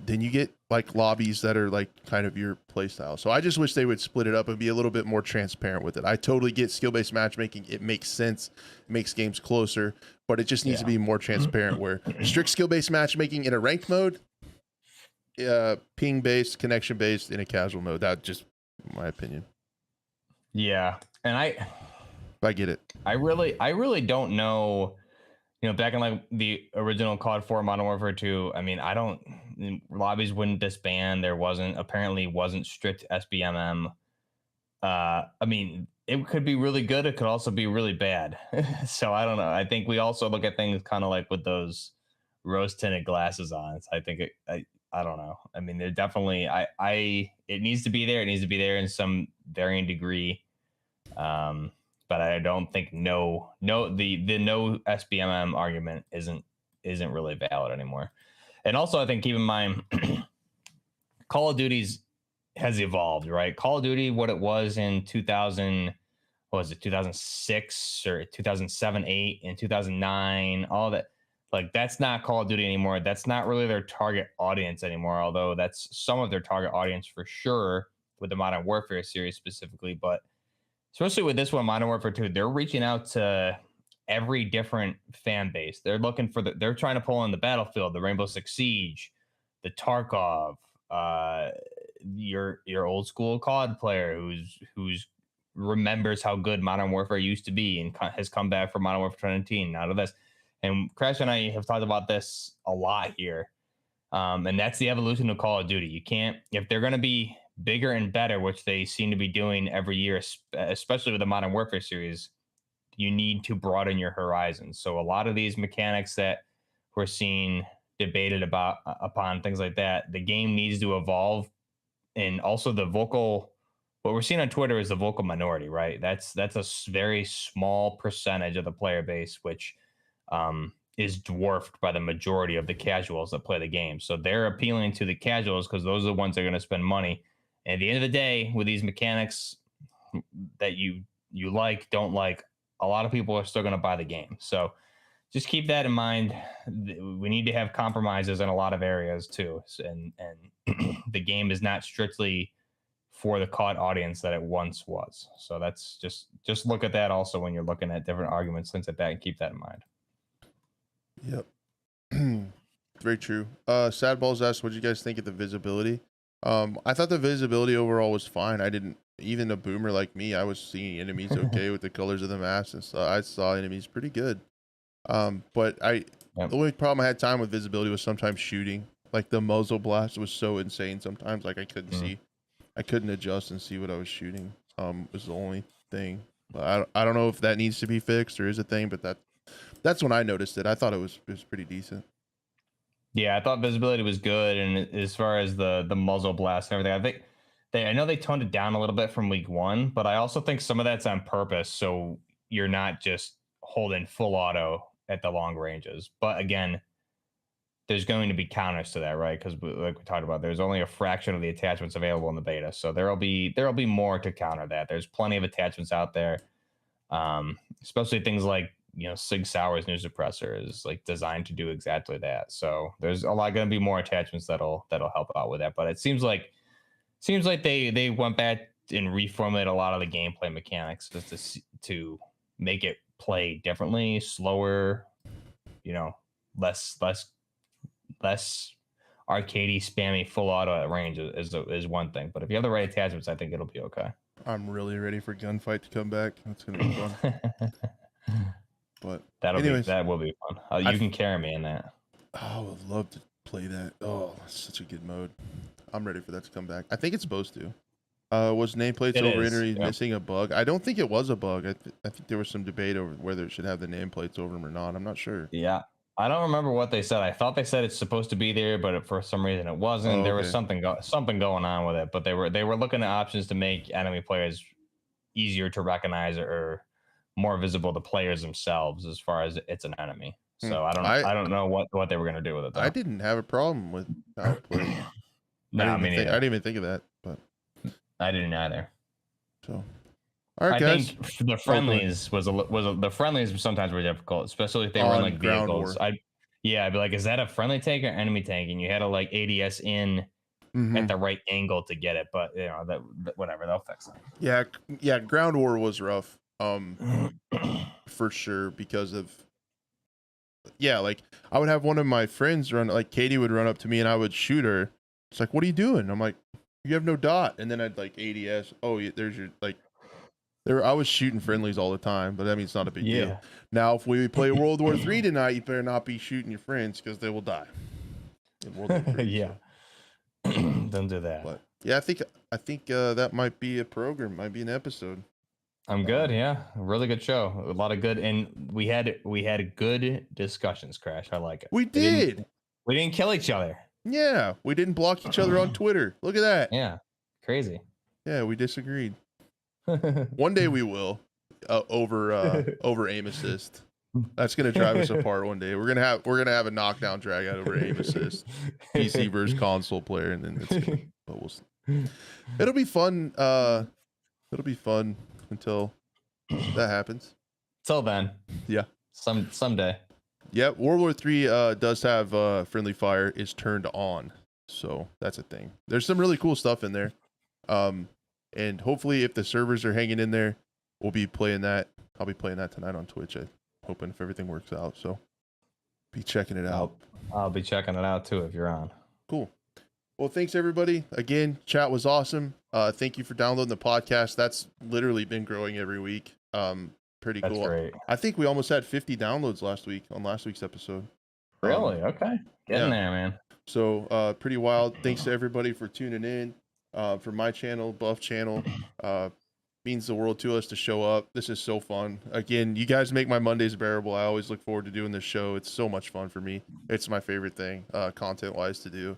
then you get like lobbies that are like kind of your play style. So I just wish they would split it up and be a little bit more transparent with it. I totally get skill-based matchmaking. It makes sense. It makes games closer, but it just needs to be more transparent where strict skill-based matchmaking in a ranked mode, ping-based, connection-based in a casual mode. That's just my opinion. Yeah. And I get it. I really don't know. Back in like the original COD 4 Modern Warfare 2, I mean, lobbies wouldn't disband. There apparently wasn't strict SBMM. I mean, it could be really good. It could also be really bad. So I don't know. I think we also look at things kind of like with those rose tinted glasses on. So I think I don't know. I mean, they're definitely, it needs to be there. It needs to be there in some varying degree. But I don't think the no SBMM argument isn't really valid anymore. And also, I think keep in mind, Call of Duty's has evolved, right? Call of Duty, what it was in 2006 or 2007, 8, and 2009, all that, like that's not Call of Duty anymore. That's not really their target audience anymore, although that's some of their target audience for sure with the Modern Warfare series specifically, but especially with this one, Modern Warfare 2, they're reaching out to every different fan base. They're looking for they're trying to pull in the Battlefield, the Rainbow Six Siege, the Tarkov, your old school COD player who's remembers how good Modern Warfare used to be and has come back for Modern Warfare 2019 out of this. And Crash and I have talked about this a lot here. And that's the evolution of Call of Duty. You can't, if they're going to be bigger and better, which they seem to be doing every year, especially with the Modern Warfare series, you need to broaden your horizons. So a lot of these mechanics that we're seeing debated upon things like that, the game needs to evolve. And also what we're seeing on Twitter is the vocal minority, right? That's a very small percentage of the player base, which is dwarfed by the majority of the casuals that play the game. So they're appealing to the casuals because those are the ones that are going to spend money. And at the end of the day, with these mechanics that you like, don't like, a lot of people are still going to buy the game. So just keep that in mind. We need to have compromises in a lot of areas too. And the game is not strictly for the COD audience that it once was. So that's just look at that also when you're looking at different arguments, things like that, and keep that in mind. Yep. Very true. Sad Balls asked, what did you guys think of the visibility? I thought the visibility overall was fine. I didn't, even a boomer like me, I was seeing enemies okay with the colors of the maps, and so I saw enemies pretty good. But the only problem I had time with visibility was sometimes shooting. Like the muzzle blast was so insane sometimes, like I couldn't see. I couldn't adjust and see what I was shooting. Was the only thing. But I don't know if that needs to be fixed or is a thing, but that's when I noticed it. I thought it was pretty decent. Yeah, I thought visibility was good, and as far as the muzzle blast and everything, I know they toned it down a little bit from week 1, but I also think some of that's on purpose, so you're not just holding full auto at the long ranges. But again, there's going to be counters to that, right? Because like we talked about, there's only a fraction of the attachments available in the beta, so there'll be more to counter that. There's plenty of attachments out there, especially things like Sig Sauer's new suppressor is like designed to do exactly that. So there's a lot going to be more attachments that'll help out with that. But it seems like they went back and reformulated a lot of the gameplay mechanics just to make it play differently, slower, less arcadey, spammy, full auto at range is one thing. But if you have the right attachments, I think it'll be okay. I'm really ready for Gunfight to come back. That's gonna be fun. But that will be fun. You can carry me in that. Oh, I would love to play that. Oh, that's such a good mode. I'm ready for that to come back. I think it's supposed to. Was nameplates over entry missing a bug? I don't think it was a bug. I think there was some debate over whether it should have the nameplates over them or not. I'm not sure. Yeah, I don't remember what they said. I thought they said it's supposed to be there, but for some reason it wasn't. There was something going on with it. But they were looking at options to make enemy players easier to recognize or more visible to players themselves as far as it's an enemy. So I don't know what they were going to do with it, though. I didn't have a problem with outplay. No, I didn't even think of that, but I didn't either. So, all right, guys. I think the friendlies the friendlies sometimes were difficult, especially if they were in like vehicles. I'd be like, is that a friendly tank or enemy tank? And you had to like ADS in at the right angle to get it, but that whatever, they'll fix it. Yeah, ground war was rough. For sure, because of like I would have one of my friends run, like Katie would run up to me and I would shoot her. It's like, what are you doing? I'm like, you have no dot. And then I'd like ADS. Oh, there's your like. I was shooting friendlies all the time, but I mean it's not a big deal. Now, if we play World War III tonight, you better not be shooting your friends because they will die. In World War III, yeah. Don't do that. But yeah, I think that might be a program, might be an episode. I'm good. Yeah, really good show. A lot of good, and we had good discussions. Crash, I like it. We did. We didn't kill each other. Yeah, we didn't block each other on Twitter. Look at that. Yeah, crazy. Yeah, we disagreed. One day we will over aim assist. That's gonna drive us apart one day. We're gonna have a knockdown drag out over aim assist, PC versus console player, and then it'll be fun. It'll be fun until that happens. Till then, yeah, someday. Yeah, World War III does have friendly fire is turned on, so that's a thing. There's some really cool stuff in there, and hopefully, if the servers are hanging in there, we'll be playing that. I'll be playing that tonight on Twitch. hoping if everything works out. So be checking it out. I'll be checking it out too if you're on. Cool. Well, thanks everybody. Again, chat was awesome. Thank you for downloading the podcast. That's literally been growing every week. Pretty That's cool. great. I think we almost had 50 downloads last week on last week's episode. Really? Okay. Getting there, man. So pretty wild. Thanks to everybody for tuning in. For my channel, Buff channel. Means the world to us to show up. This is so fun. Again, you guys make my Mondays bearable. I always look forward to doing this show. It's so much fun for me. It's my favorite thing, content wise, to do.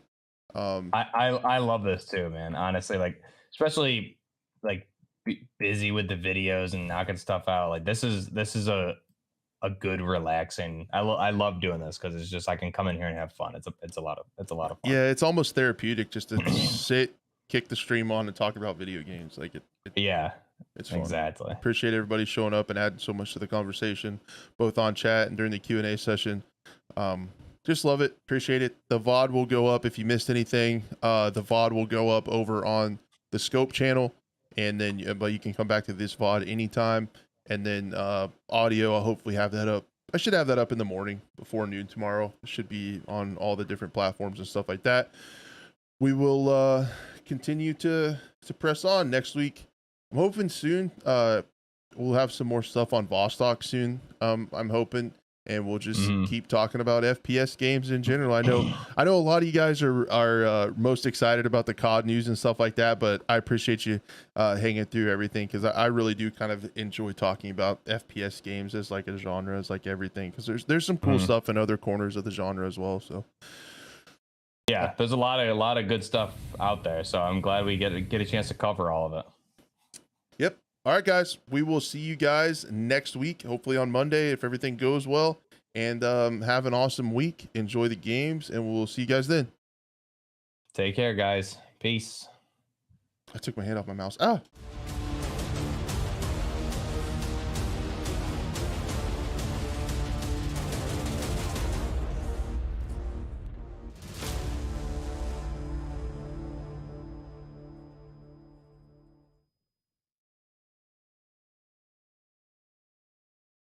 I love this too, man. Honestly, like especially like busy with the videos and knocking stuff out. Like this is a good relaxing. I love doing this because it's just I can come in here and have fun. It's a lot of fun. Yeah, it's almost therapeutic just to sit, kick the stream on, and talk about video games. Like yeah. It's fun. Exactly. Appreciate everybody showing up and adding so much to the conversation, both on chat and during the Q&A session. Just love it. Appreciate it. The VOD will go up if you missed anything. The VOD will go up over on the Scope channel, and then but you can come back to this VOD anytime. And then audio, I'll hopefully have that up. I should have that up in the morning before noon tomorrow. It should be on all the different platforms and stuff like that. We will continue to press on next week. I'm hoping soon we'll have some more stuff on Vostok soon. I'm hoping, and we'll just keep talking about FPS games in general. I know a lot of you guys are most excited about the COD news and stuff like that, but I appreciate you hanging through everything because I really do kind of enjoy talking about FPS games as like a genre, as like everything, because there's some cool stuff in other corners of the genre as well. So yeah, there's a lot of good stuff out there. So I'm glad we get a chance to cover all of it. Yep. All right, guys. We will see you guys next week, hopefully on Monday, if everything goes well. And have an awesome week. Enjoy the games, and we'll see you guys then. Take care, guys. Peace. I took my hand off my mouse. Ah.